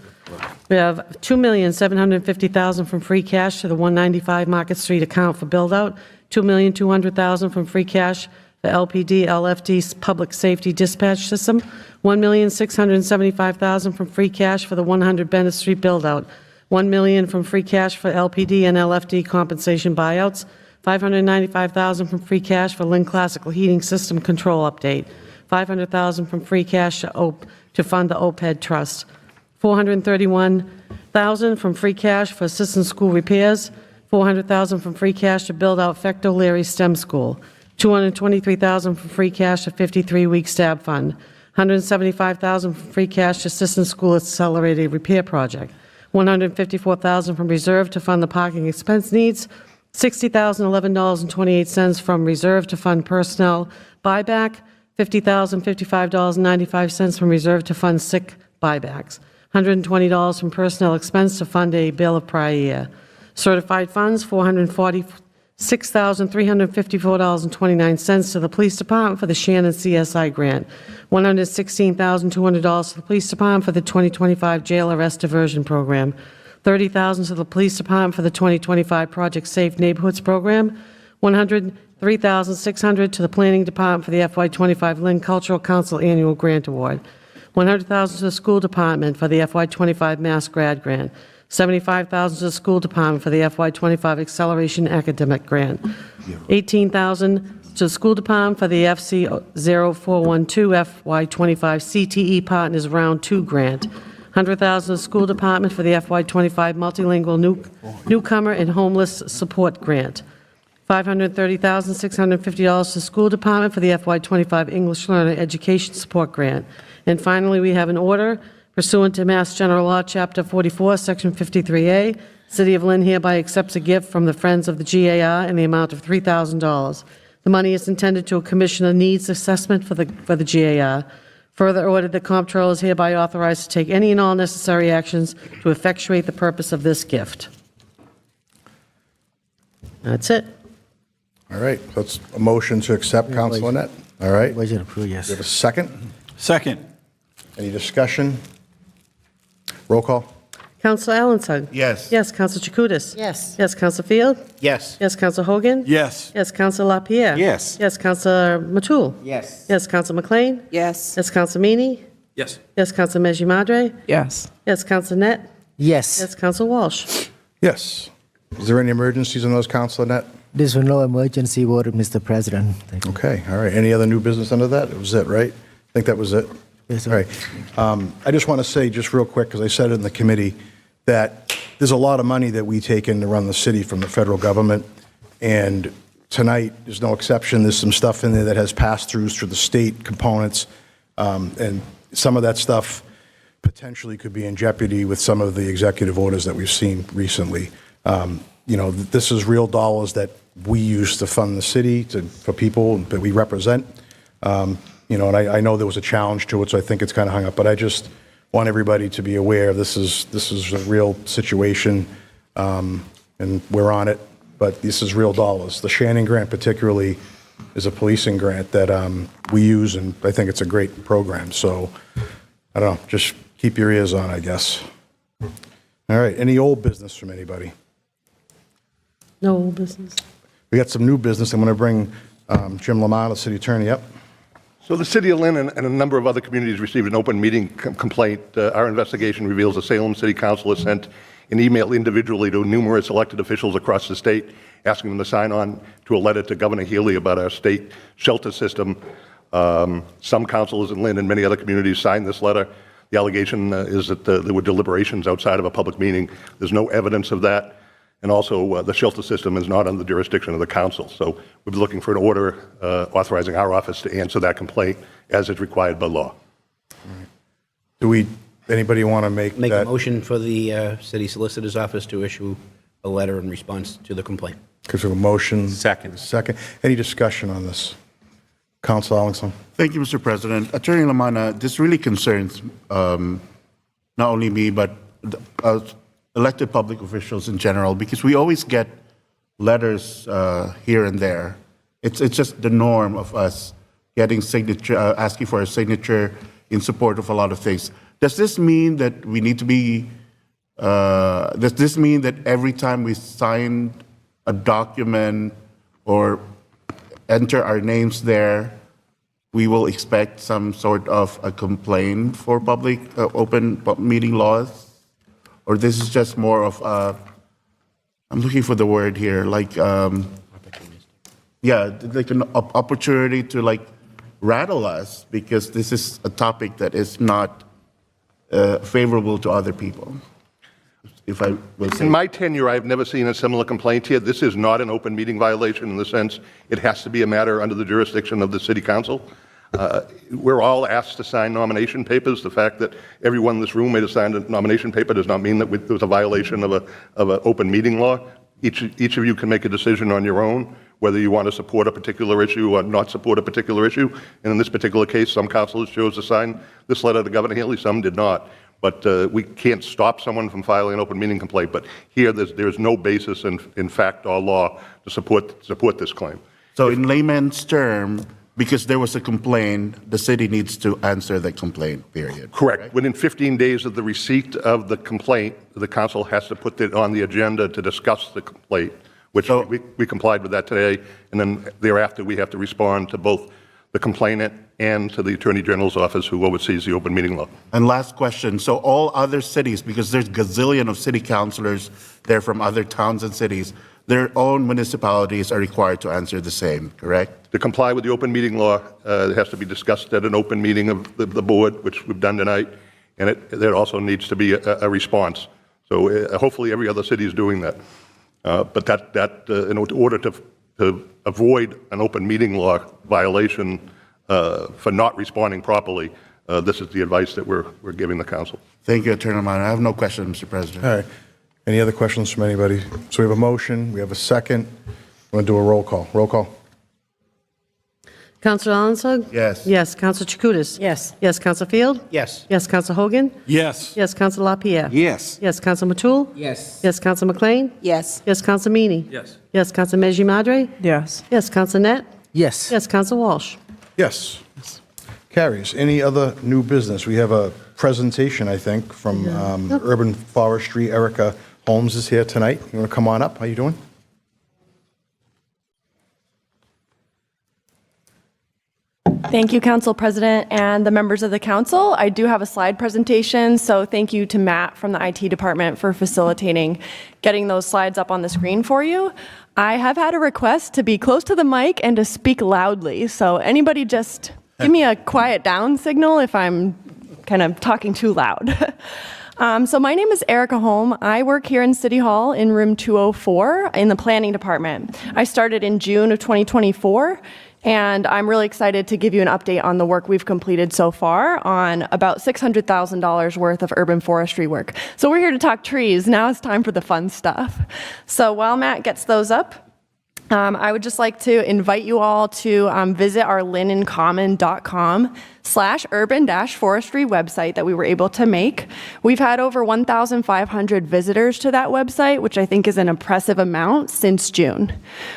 We have $2,750,000 from free cash to the 195 Market Street account for build-out, $2,200,000 from free cash the LPD, LFD Public Safety Dispatch System, $1,675,000 from free cash for the 100 Bennett Street build-out, $1 million from free cash for LPD and LFD compensation buyouts, $595,000 from free cash for Lynn Classical Heating System control update, $500,000 from free cash to fund the OPED Trust, $431,000 from free cash for assistant school repairs, $400,000 from free cash to build out Fecto Leary STEM School, $223,000 from free cash to 53-week STAB fund, $175,000 from free cash to assistant school accelerated repair project, $154,000 from reserve to fund the parking expense needs, $60,011.28 from reserve to fund personnel buyback, $50,055.95 from reserve to fund sick buybacks, $120 from personnel expense to fund a bill of prior year. Certified funds, $446,354.29 to the police department for the Shannon CSI grant, $116,200 to the police department for the 2025 jail arrest diversion program, $30,000 to the police department for the 2025 Project Safe Neighborhoods program, $103,600 to the planning department for the FY25 Lynn Cultural Council annual grant award, $100,000 to the school department for the FY25 Mass Grad Grant, $75,000 to the school department for the FY25 Acceleration Academic Grant, $18,000 to the school department for the FC 0412 FY25 CTE Partners Round 2 Grant, $100,000 to the school department for the FY25 Multilingual Newcomer and Homeless Support Grant, $530,650 to the school department for the FY25 English Learner Education Support Grant. And finally, we have an order pursuant to Mass General Law, Chapter 44, Section 53A. City of Lynn hereby accepts a gift from the Friends of the GAR in the amount of $3,000. The money is intended to commission a needs assessment for the GAR. Further ordered, the comptroller is hereby authorized to take any and all necessary actions to effectuate the purpose of this gift. That's it. All right, that's a motion to accept, Council Annette. All right. Budget approved, yes. Do you have a second? Second. Any discussion? Roll call. Counsel Allenson? Yes. Yes. Counsel Chakutis? Yes. Yes. Counsel Field? Yes. Yes. Counsel Hogan? Yes. Yes. Counsel LaPierre? Yes. Yes. Counsel Matul? Yes. Yes. Counsel McLean? Yes. Yes. Counsel Meany? Yes. Yes. Counsel Meji Madre? Yes. Yes. Counsel Net? Yes. Yes. Counsel Walsh? Yes. Is there any emergencies in those, Council Annette? This was no emergency vote, Mr. President. Thank you. Okay, all right. Any other new business under that? It was it, right? I think that was it. Yes, sir. All right. I just want to say, just real quick, because I said it in the committee, that there's a lot of money that we take in to run the city from the federal government, and tonight is no exception. There's some stuff in there that has pass-throughs through the state components, and some of that stuff potentially could be in jeopardy with some of the executive orders that we've seen recently. You know, this is real dollars that we use to fund the city, for people that we represent. You know, and I know there was a challenge to it, so I think it's kind of hung up. But I just want everybody to be aware this is a real situation, and we're on it. But this is real dollars. The Shannon grant, particularly, is a policing grant that we use, and I think it's a great program. So I don't know, just keep your ears on, I guess. All right. Any old business from anybody? No old business. We got some new business. I'm going to bring Jim Lamar, the city attorney, up. So the City of Lynn and a number of other communities received an open meeting complaint. Our investigation reveals the Salem City Council has sent an email individually to numerous elected officials across the state, asking them to sign on to a letter to Governor Healy about our state shelter system. Some councilors in Lynn and many other communities signed this letter. The allegation is that there were deliberations outside of a public meeting. There's no evidence of that. And also, the shelter system is not under the jurisdiction of the council. So we're looking for an order authorizing our office to answer that complaint as is required by law. Do anybody want to make Make that? a motion for the city solicitor's office to issue a letter in response to the complaint. Because of a motion. Second. Second. Any discussion on this? Council Allenson. Thank you, Mr. President. Attorney Lamana, this really concerns not only me, but elected public officials in general, because we always get letters here and there. It's just the norm of us getting signature, asking for a signature in support of a lot of things. Does this mean that we need to be? Does this mean that every time we sign a document or enter our names there, we will expect some sort of a complaint for public open meeting laws? Or this is just more of I'm looking for the word here, like, yeah, like an opportunity to like rattle us, because this is a topic that is not favorable to other people. If I will say. In my tenure, I've never seen a similar complaint here. This is not an open meeting violation in the sense it has to be a matter under the jurisdiction of the city council. We're all asked to sign nomination papers. The fact that everyone in this room may have signed a nomination paper does not mean that there was a violation of an open meeting law. Each of you can make a decision on your own whether you want to support a particular issue or not support a particular issue. And in this particular case, some councilors chose to sign this letter to Governor Healy, some did not. But we can't stop someone from filing an open meeting complaint. But here, there's no basis in fact or law to support this claim. So in layman's term, because there was a complaint, the city needs to answer the complaint, period. Correct. Right? Within 15 days of the receipt of the complaint, the council has to put it on the agenda to discuss the complaint, which we complied with that today. And then thereafter, we have to respond to both the complainant and to the Attorney General's office, who oversees the open meeting law. And last question, so all other cities, because there's gazillion of city councilors there from other towns and cities, their own municipalities are required to answer the same, correct? To comply with the open meeting law, it has to be discussed at an open meeting of the board, which we've done tonight, and there also needs to be a response. So hopefully every other city is doing that. But in order to avoid an open meeting law violation for not responding properly, this is the advice that we're giving the council. Thank you, Attorney Minor. I have no questions, Mr. President. All right. Any other questions from anybody? So we have a motion, we have a second. We're going to do a roll call. Roll call. Counselor Alanson? Yes. Yes. Counselor Chakutis? Yes. Yes. Counselor Field? Yes. Yes. Counselor Hogan? Yes. Yes. Counselor LaPierre? Yes. Yes. Counselor Matul? Yes. Yes. Counselor McLean? Yes. Yes. Counselor Meany? Yes. Yes. Counselor Meji Madre? Yes. Yes. Counselor Net? Yes. Yes. Counselor Walsh? Yes. Carries. Any other new business? We have a presentation, I think, from Urban Forestry. Erica Holmes is here tonight. You want to come on up? How you doing? Thank you, Council President and the members of the council. I do have a slide presentation, so thank you to Matt from the IT department for facilitating getting those slides up on the screen for you. I have had a request to be close to the mic and to speak loudly, so anybody just give me a quiet down signal if I'm kind of talking too loud. So my name is Erica Holm. I work here in City Hall in room 204 in the planning department. I started in June of 2024. And I'm really excited to give you an update on the work we've completed so far on about $600,000 worth of urban forestry work. So we're here to talk trees. Now it's time for the fun stuff. So while Matt gets those up, I would just like to invite you all to visit our lynncommun.com/urban-forestry website that we were able to make. We've had over 1,500 visitors to that website, which I think is an impressive amount since June.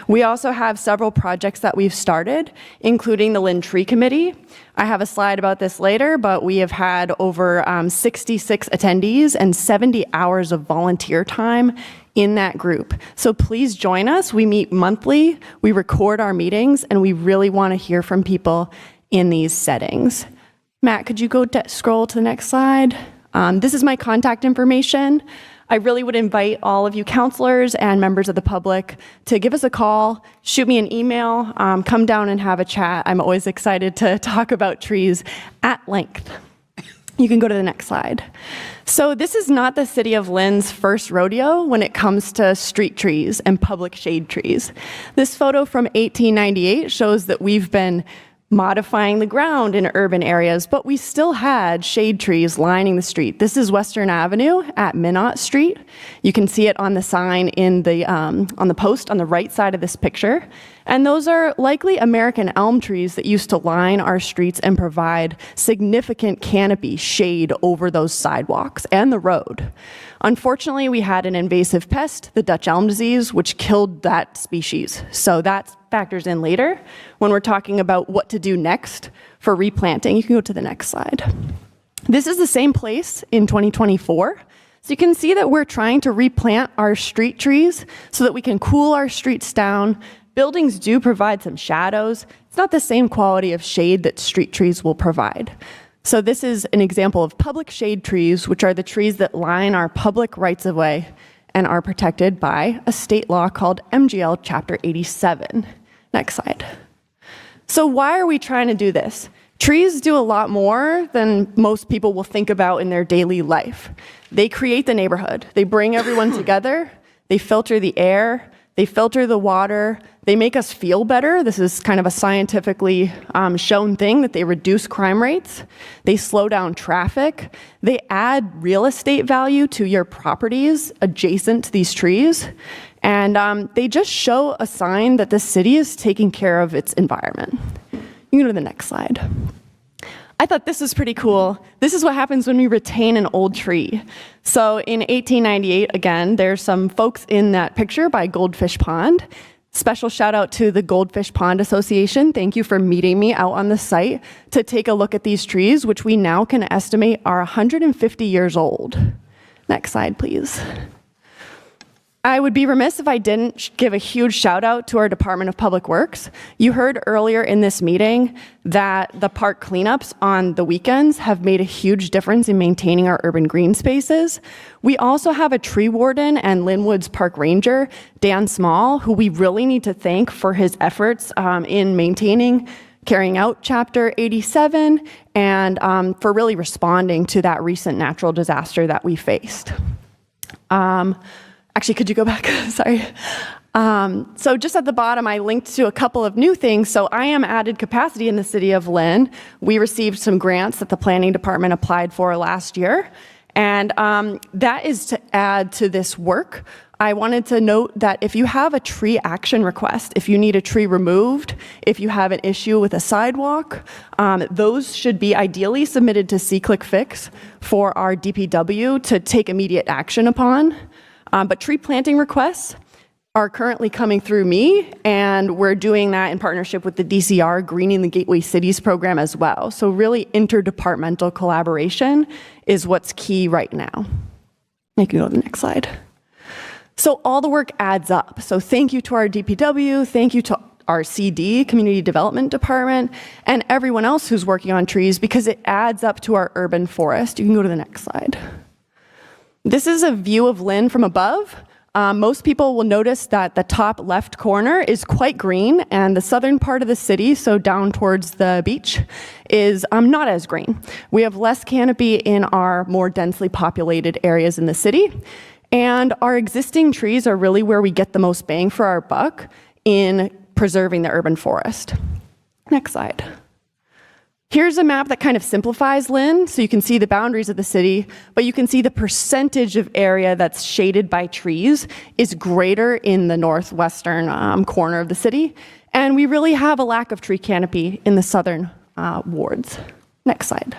We also have several projects that we've started, including the Lynn Tree Committee. I have a slide about this later, but we have had over 66 attendees and 70 hours of volunteer time in that group. So please join us. We meet monthly, we record our meetings, and we really want to hear from people in these settings. Matt, could you go scroll to the next slide? This is my contact information. I really would invite all of you counselors and members of the public to give us a call, shoot me an email, come down and have a chat. I'm always excited to talk about trees at length. You can go to the next slide. So this is not the city of Lynn's first rodeo when it comes to street trees and public shade trees. This photo from 1898 shows that we've been modifying the ground in urban areas, but we still had shade trees lining the street. This is Western Avenue at Minot Street. You can see it on the sign in the on the post on the right side of this picture. And those are likely American elm trees that used to line our streets and provide significant canopy shade over those sidewalks and the road. Unfortunately, we had an invasive pest, the Dutch elm disease, which killed that species. So that factors in later when we're talking about what to do next for replanting. You can go to the next slide. This is the same place in 2024. So you can see that we're trying to replant our street trees so that we can cool our streets down. Buildings do provide some shadows. It's not the same quality of shade that street trees will provide. So this is an example of public shade trees, which are the trees that line our public rights-of-way and are protected by a state law called MGL Chapter 87. Next slide. So why are we trying to do this? Trees do a lot more than most people will think about in their daily life. They create the neighborhood. They bring everyone together. They filter the air. They filter the water. They make us feel better. This is kind of a scientifically shown thing that they reduce crime rates. They slow down traffic. They add real estate value to your properties adjacent to these trees. And they just show a sign that the city is taking care of its environment. You can go to the next slide. I thought this was pretty cool. This is what happens when we retain an old tree. So in 1898, again, there's some folks in that picture by Goldfish Pond. Special shout out to the Goldfish Pond Association. Thank you for meeting me out on the site to take a look at these trees, which we now can estimate are 150 years old. Next slide, please. I would be remiss if I didn't give a huge shout out to our Department of Public Works. You heard earlier in this meeting that the park cleanups on the weekends have made a huge difference in maintaining our urban green spaces. We also have a tree warden and Linwood's park ranger, Dan Small, who we really need to thank for his efforts in carrying out Chapter 87 and for really responding to that recent natural disaster that we faced. Actually, could you go back? Sorry. So just at the bottom, I linked to a couple of new things. So I am added capacity in the city of Lynn. We received some grants that the planning department applied for last year. And that is to add to this work. I wanted to note that if you have a tree action request, if you need a tree removed, if you have an issue with a sidewalk, those should be ideally submitted to SeeClickFix for our DPW to take immediate action upon. But tree planting requests are currently coming through me, and we're doing that in partnership with the DCR Greening the Gateway Cities program as well. So really interdepartmental collaboration is what's key right now. I can go to the next slide. So all the work adds up. So thank you to our DPW, thank you to our CD, Community Development Department, and everyone else who's working on trees, because it adds up to our urban forest. You can go to the next slide. This is a view of Lynn from above. Most people will notice that the top left corner is quite green, and the southern part of the city, so down towards the beach, is not as green. We have less canopy in our more densely populated areas in the city, and our existing trees are really where we get the most bang for our buck in preserving the urban forest. Next slide. Here's a map that kind of simplifies Lynn, so you can see the boundaries of the city, but you can see the percentage of area that's shaded by trees is greater in the northwestern corner of the city, and we really have a lack of tree canopy in the southern wards. Next slide.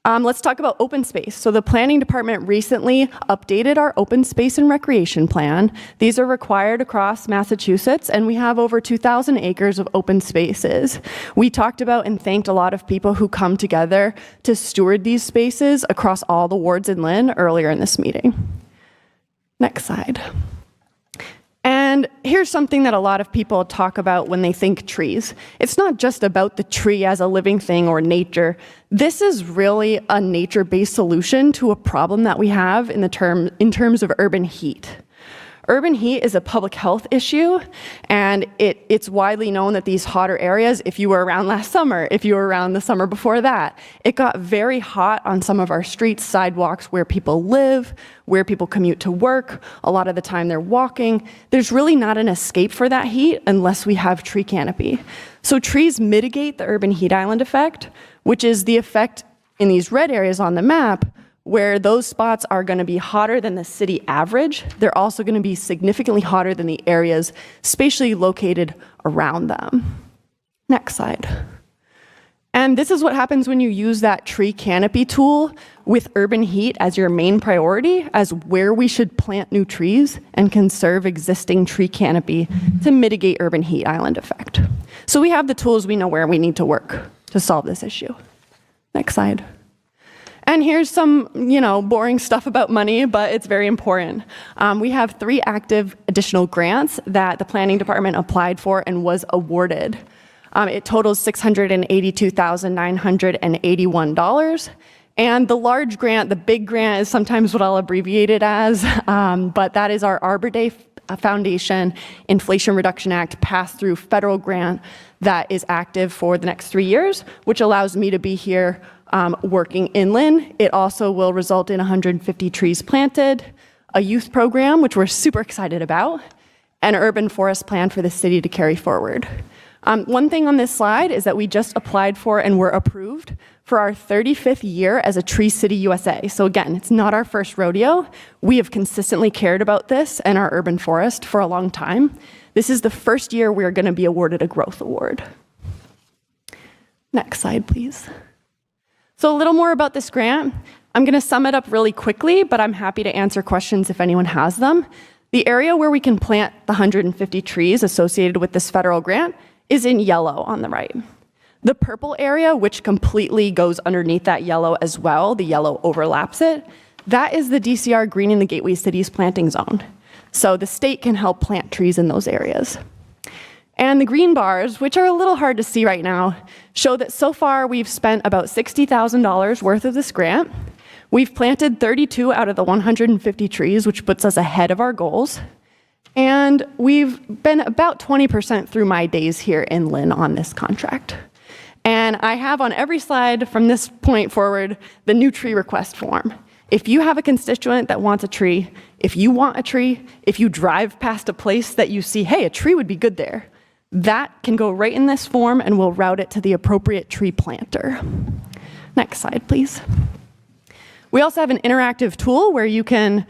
Let's talk about open space. So the planning department recently updated our open space and recreation plan. These are required across Massachusetts, and we have over 2,000 acres of open spaces. We talked about and thanked a lot of people who come together to steward these spaces across all the wards in Lynn earlier in this meeting. Next slide. And here's something that a lot of people talk about when they think trees. It's not just about the tree as a living thing or nature. This is really a nature-based solution to a problem that we have in terms of urban heat. Urban heat is a public health issue, and it's widely known that these hotter areas, if you were around last summer, if you were around the summer before that, it got very hot on some of our streets, sidewalks, where people live, where people commute to work. A lot of the time they're walking. There's really not an escape for that heat unless we have tree canopy. So trees mitigate the urban heat island effect, which is the effect in these red areas on the map, where those spots are going to be hotter than the city average. They're also going to be significantly hotter than the areas spatially located around them. Next slide. And this is what happens when you use that tree canopy tool with urban heat as your main priority, as where we should plant new trees and conserve existing tree canopy to mitigate urban heat island effect. So we have the tools, we know where we need to work to solve this issue. Next slide. And here's some, boring stuff about money, but it's very important. We have 3 active additional grants that the planning department applied for and was awarded. It totals $682,981. And the large grant, the big grant, is sometimes what I'll abbreviate it as, but that is our Arbor Day Foundation Inflation Reduction Act pass-through federal grant that is active for the next 3 years, which allows me to be here working in Lynn. It also will result in 150 trees planted, a youth program, which we're super excited about, and an urban forest plan for the city to carry forward. One thing on this slide is that we just applied for and were approved for our 35th year as a Tree City USA. So again, it's not our first rodeo. We have consistently cared about this and our urban forest for a long time. This is the first year we're going to be awarded a growth award. Next slide, please. So a little more about this grant. I'm going to sum it up really quickly, but I'm happy to answer questions if anyone has them. The area where we can plant the 150 trees associated with this federal grant is in yellow on the right. The purple area, which completely goes underneath that yellow as well, the yellow overlaps it, that is the DCR Greening the Gateway Cities planting zone. So the state can help plant trees in those areas. And the green bars, which are a little hard to see right now, show that so far we've spent about $60,000 worth of this grant. We've planted 32 out of the 150 trees, which puts us ahead of our goals. And we've been about 20% through my days here in Lynn on this contract. And I have on every slide from this point forward the new tree request form. If you have a constituent that wants a tree, if you want a tree, if you drive past a place that you see, hey, a tree would be good there, that can go right in this form and we'll route it to the appropriate tree planter. Next slide, please. We also have an interactive tool where you can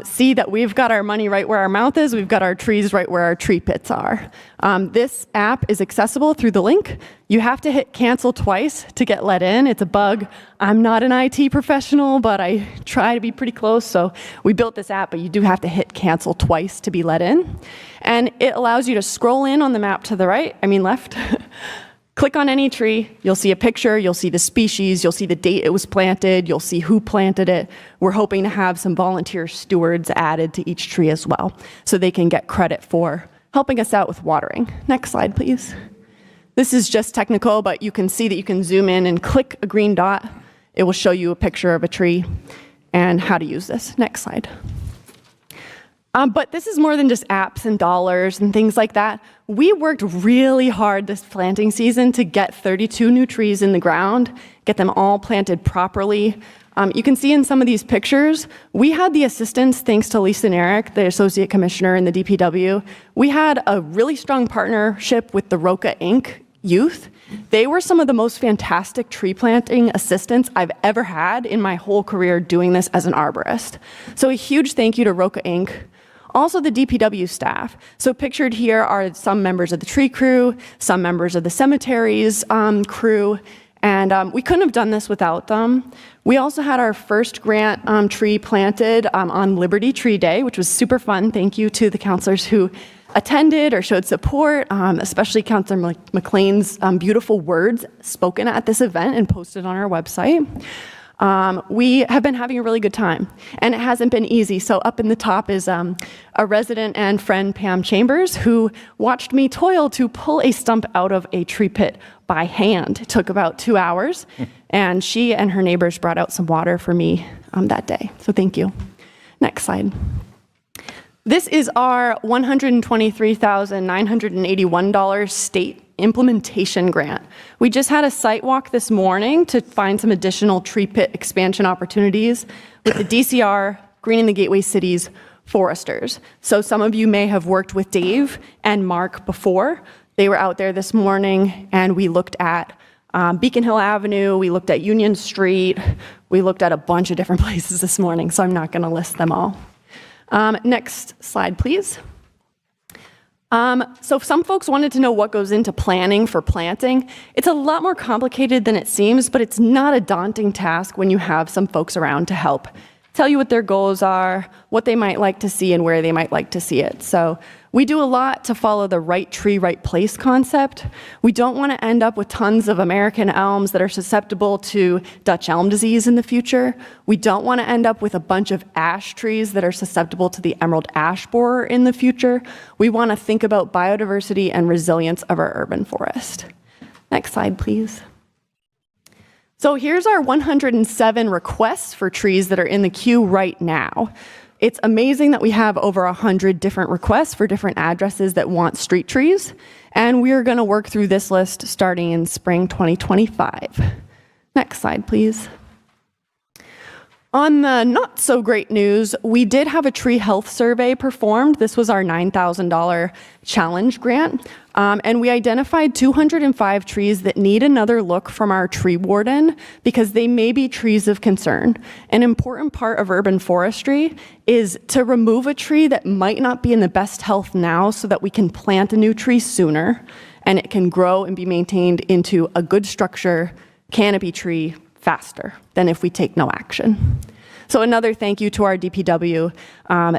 see that we've got our money right where our mouth is, we've got our trees right where our tree pits are. This app is accessible through the link. You have to hit cancel twice to get let in. It's a bug. I'm not an IT professional, but I try to be pretty close, so we built this app, but you do have to hit cancel twice to be let in. And it allows you to scroll in on the map to the left, click on any tree, you'll see a picture, you'll see the species, you'll see the date it was planted, you'll see who planted it. We're hoping to have some volunteer stewards added to each tree as well, so they can get credit for helping us out with watering. Next slide, please. This is just technical, but you can see that you can zoom in and click a green dot. It will show you a picture of a tree and how to use this. Next slide. But this is more than just apps and dollars and things like that. We worked really hard this planting season to get 32 new trees in the ground, get them all planted properly. You can see in some of these pictures, we had the assistance, thanks to Lisa and Eric, the Associate Commissioner in the DPW. We had a really strong partnership with the Roca Inc. youth. They were some of the most fantastic tree planting assistants I've ever had in my whole career doing this as an arborist. So a huge thank you to Roca Inc. Also the DPW staff. So pictured here are some members of the tree crew, some members of the cemeteries crew, and we couldn't have done this without them. We also had our first grant tree planted on Liberty Tree Day, which was super fun. Thank you to the counselors who attended or showed support, especially Councilor McLean's beautiful words spoken at this event and posted on our website. We have been having a really good time, and it hasn't been easy. So up in the top is a resident and friend, Pam Chambers, who watched me toil to pull a stump out of a tree pit by hand. It took about 2 hours, and she and her neighbors brought out some water for me that day. So thank you. Next slide. This is our $123,981 state implementation grant. We just had a site walk this morning to find some additional tree pit expansion opportunities with the DCR, Greening the Gateway Cities, foresters. So some of you may have worked with Dave and Mark before. They were out there this morning, and we looked at Beacon Hill Avenue, we looked at Union Street, we looked at a bunch of different places this morning, so I'm not going to list them all. Next slide, please. So some folks wanted to know what goes into planning for planting. It's a lot more complicated than it seems, but it's not a daunting task when you have some folks around to help tell you what their goals are, what they might like to see, and where they might like to see it. So we do a lot to follow the right tree, right place concept. We don't want to end up with tons of American elms that are susceptible to Dutch elm disease in the future. We don't want to end up with a bunch of ash trees that are susceptible to the emerald ash borer in the future. We want to think about biodiversity and resilience of our urban forest. Next slide, please. So here's our 107 requests for trees that are in the queue right now. It's amazing that we have over 100 different requests for different addresses that want street trees, and we're going to work through this list starting in spring 2025. Next slide, please. On the not so great news, we did have a tree health survey performed. This was our $9,000 challenge grant, and we identified 205 trees that need another look from our tree warden because they may be trees of concern. An important part of urban forestry is to remove a tree that might not be in the best health now so that we can plant a new tree sooner and it can grow and be maintained into a good structure, canopy tree, faster than if we take no action. So another thank you to our DPW.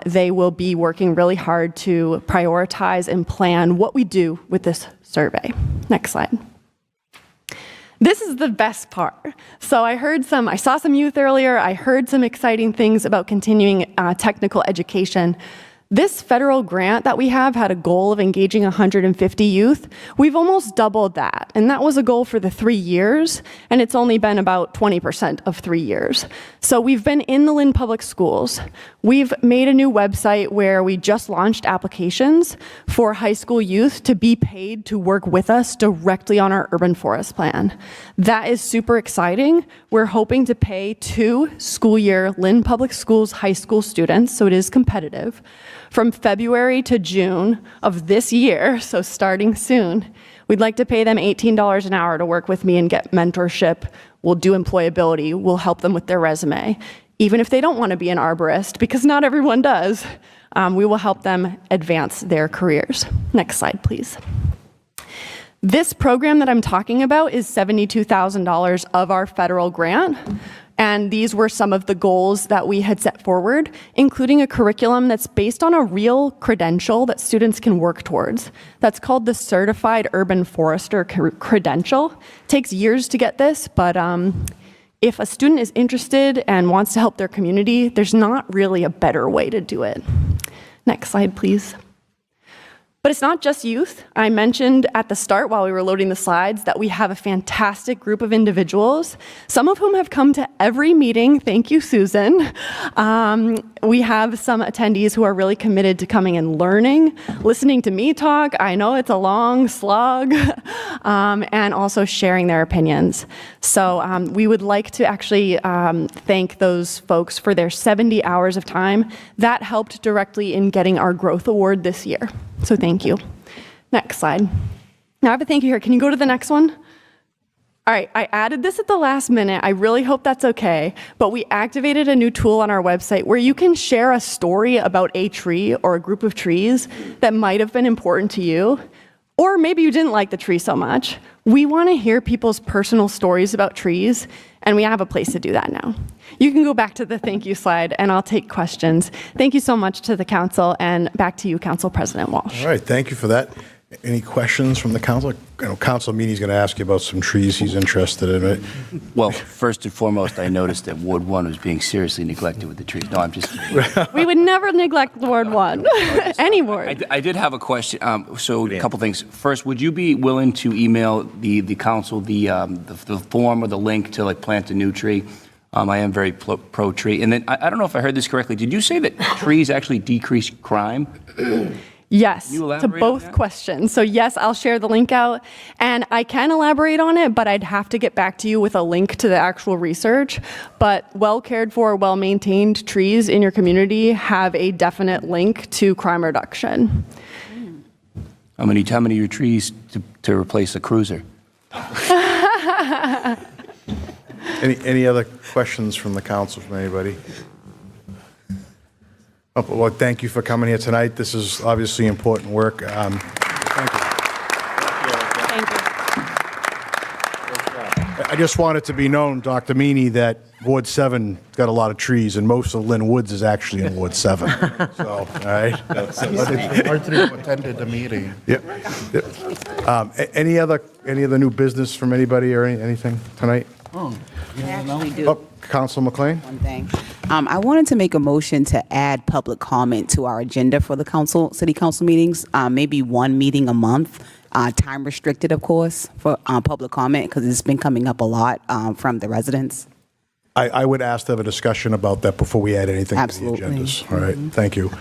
They will be working really hard to prioritize and plan what we do with this survey. Next slide. This is the best part. So I saw some youth earlier, I heard some exciting things about continuing technical education. This federal grant that we have had a goal of engaging 150 youth. We've almost doubled that, and that was a goal for the 3 years, and it's only been about 20% of 3 years. So we've been in the Lynn Public Schools. We've made a new website where we just launched applications for high school youth to be paid to work with us directly on our urban forest plan. That is super exciting. We're hoping to pay 2 school year Lynn Public Schools high school students, so it is competitive, from February to June of this year, so starting soon. We'd like to pay them $18 an hour to work with me and get mentorship. We'll do employability. We'll help them with their resume, even if they don't want to be an arborist, because not everyone does. We will help them advance their careers. Next slide, please. This program that I'm talking about is $72,000 of our federal grant. And these were some of the goals that we had set forward, including a curriculum that's based on a real credential that students can work towards. That's called the Certified Urban Forester Credential. It takes years to get this, but if a student is interested and wants to help their community, there's not really a better way to do it. Next slide, please. But it's not just youth. I mentioned at the start while we were loading the slides that we have a fantastic group of individuals, some of whom have come to every meeting. Thank you, Susan. We have some attendees who are really committed to coming and learning, listening to me talk. I know it's a long slog, and also sharing their opinions. So we would like to actually thank those folks for their 70 hours of time. That helped directly in getting our growth award this year. So thank you. Next slide. Now I have a thank you here. Can you go to the next one? All right, I added this at the last minute. I really hope that's okay. But we activated a new tool on our website where you can share a story about a tree or a group of trees that might have been important to you. Or maybe you didn't like the tree so much. We want to hear people's personal stories about trees, and we have a place to do that now. You can go back to the thank you slide, and I'll take questions. Thank you so much to the council, and back to you, Council President Walsh. All right, thank you for that. Any questions from the council? I know Council Meany's going to ask you about some trees he's interested in, right? Well, first and foremost, I noticed that Ward 1 was being seriously neglected with the trees. No, I'm just kidding. We would never neglect Ward 1, any ward. I did have a question. So a couple things. First, would you be willing to email the council the form or the link to like plant a new tree? I am very pro-tree. And then I don't know if I heard this correctly. Did you say that trees actually decrease crime? Yes, to both questions. So yes, I'll share the link out, and I can elaborate on it, but I'd have to get back to you with a link to the actual research. But well cared for, well-maintained trees in your community have a definite link to crime reduction. How many of your trees to replace a cruiser? Any other questions from the council, from anybody? Oh, well, thank you for coming here tonight. This is obviously important work. Thank you. Thank you. I just want it to be known, Dr. Meany, that Ward 7 got a lot of trees, and most of Lynn Woods is actually in Ward 7. So, all right. Attended the meeting. Yep. Any other new business from anybody or anything tonight? I actually do. Oh, Council McLean? One thing. I wanted to make a motion to add public comment to our agenda for the city council meetings, maybe one meeting a month, time restricted, of course, for public comment, because it's been coming up a lot from the residents. I would ask to have a discussion about that before we add anything Absolutely. to the agendas. All right, thank you.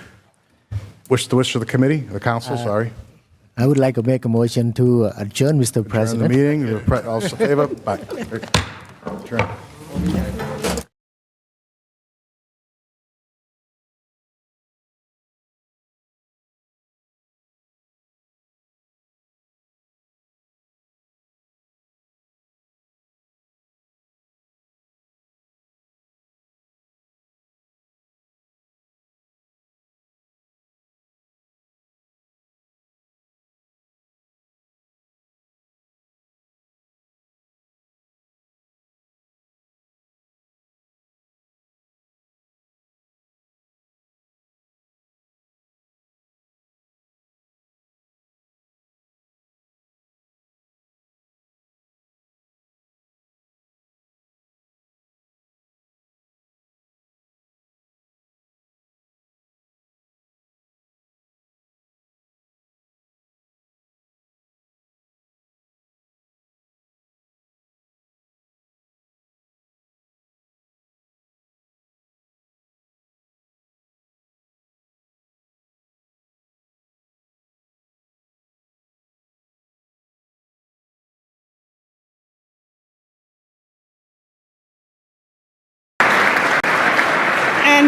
Wish of the committee, the council, sorry. I would like to make a motion to adjourn, Mr. Adjourn President. the meeting. All in favor? Bye. Adjourn.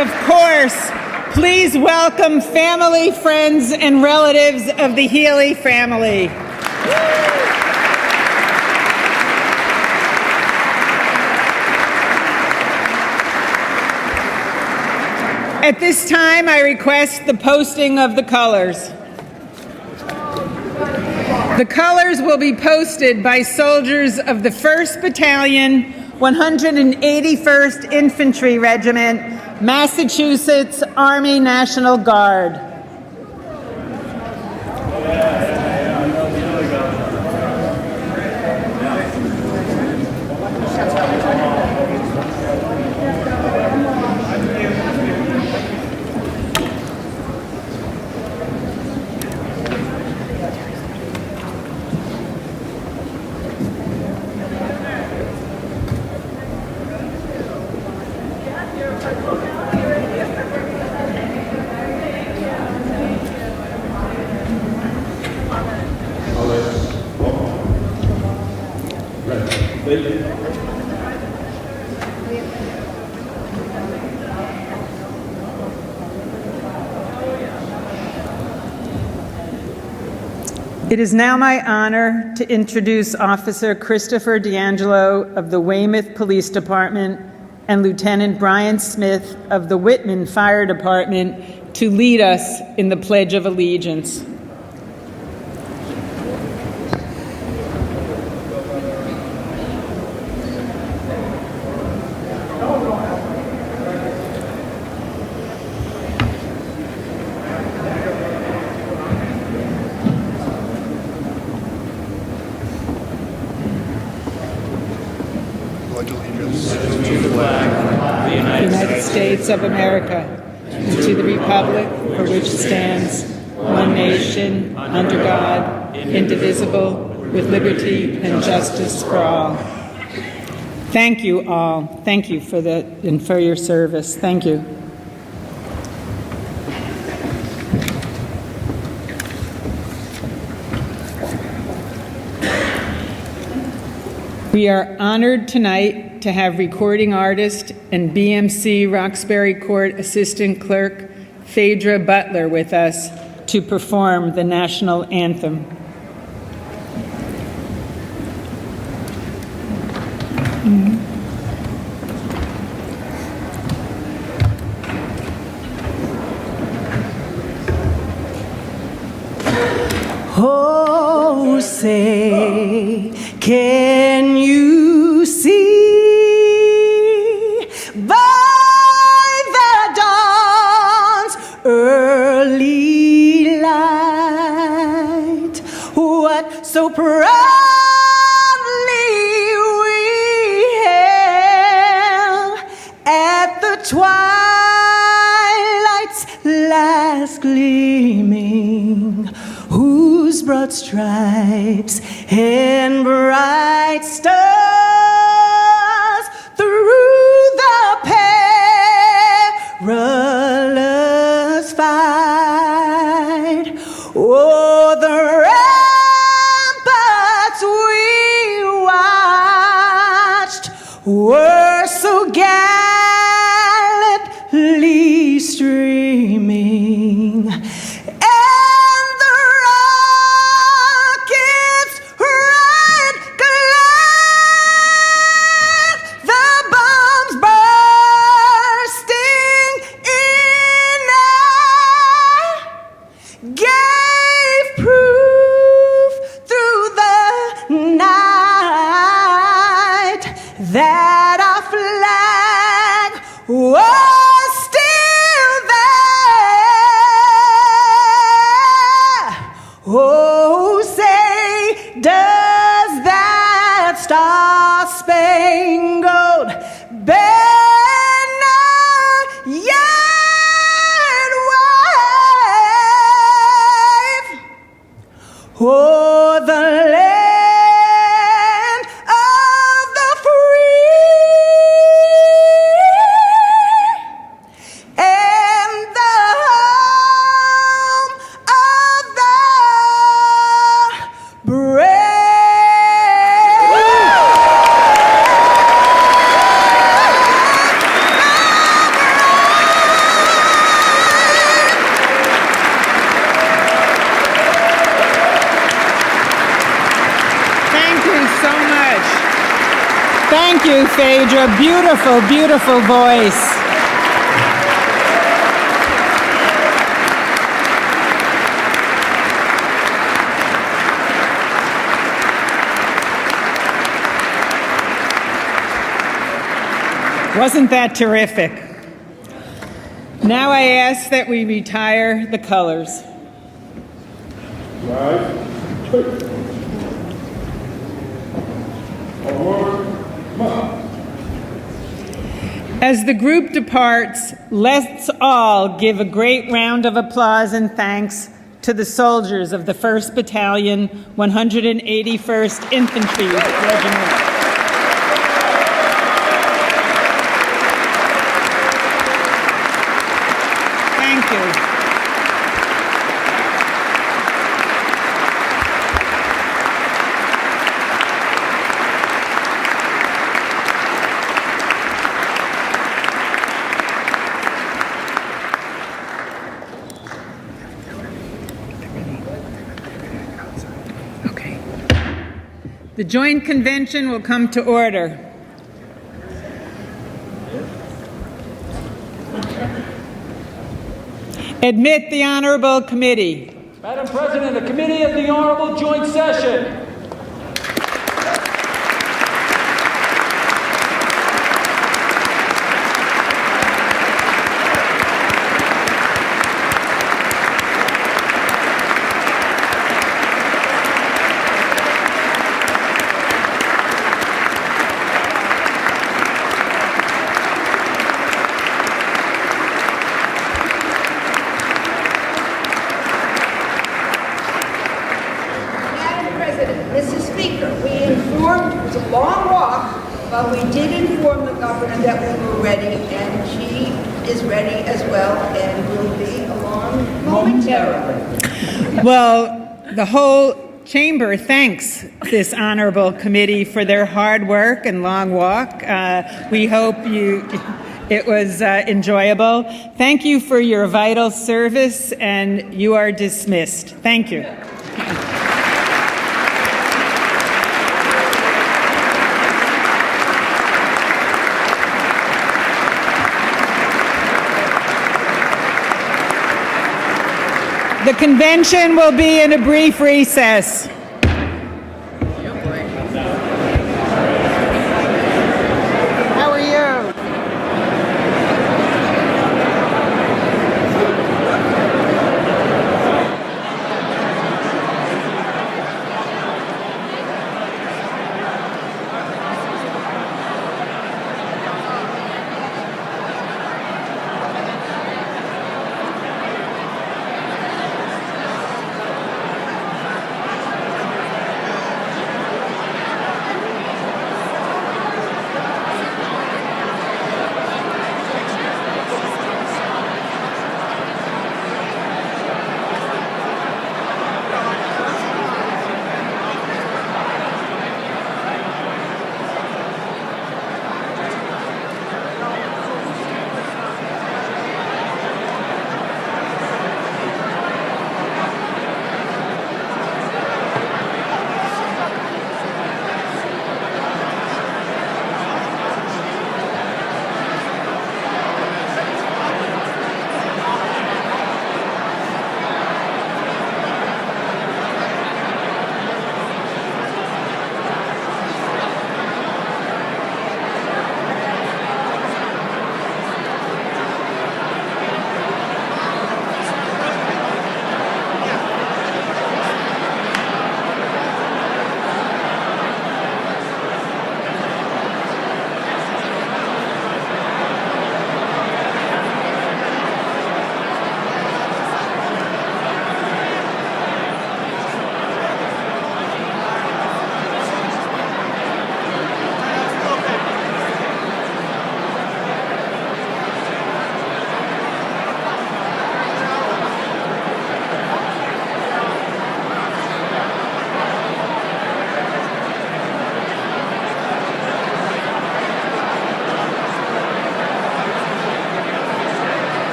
of course, please welcome family, friends, and relatives of the Healy family. At this time, I request the posting of the colors. The colors will be posted by soldiers of the 1st Battalion, 181st Infantry Regiment, Massachusetts Army National Guard. It is now my honor to introduce Officer Christopher D'Angelo of the Weymouth Police Department and Lieutenant Brian Smith of the Whitman Fire Department to lead us in the Pledge of Allegiance. United States of America, and to the republic for which it stands, one nation, under God, indivisible, with liberty and justice for all. Thank you all. Thank you for your service. Thank you. We are honored tonight to have recording artist and BMC Roxbury Court Assistant Clerk Phaedra Butler with us to perform the national anthem. Oh, say, can you see by the dawn's early light what so proudly we hailed at the twilight's last gleaming, whose broad stripes and bright stars through the perilous fight, oh, the ramparts we watched were so gallantly streaming, that our flag was still there. Oh, say, does that star-spangled banner yet wave? Oh, the Thank you, Phaedra. Beautiful, beautiful voice. Wasn't that terrific? Now I ask that we retire the colors. As the group departs, let's all give a great round of applause and thanks to the soldiers of the 1st Battalion, 181st Infantry Regiment. Thank you. The joint convention will come to order. Admit the honorable committee. Madam President, the committee of the honorable joint session. But we did inform the governor that we were ready, and she is ready as well, and will be along momentarily. Well, the whole chamber thanks this honorable committee for their hard work and long walk. We hope it was enjoyable. Thank you for your vital service, and you are dismissed. Thank you. The convention will be in a brief recess.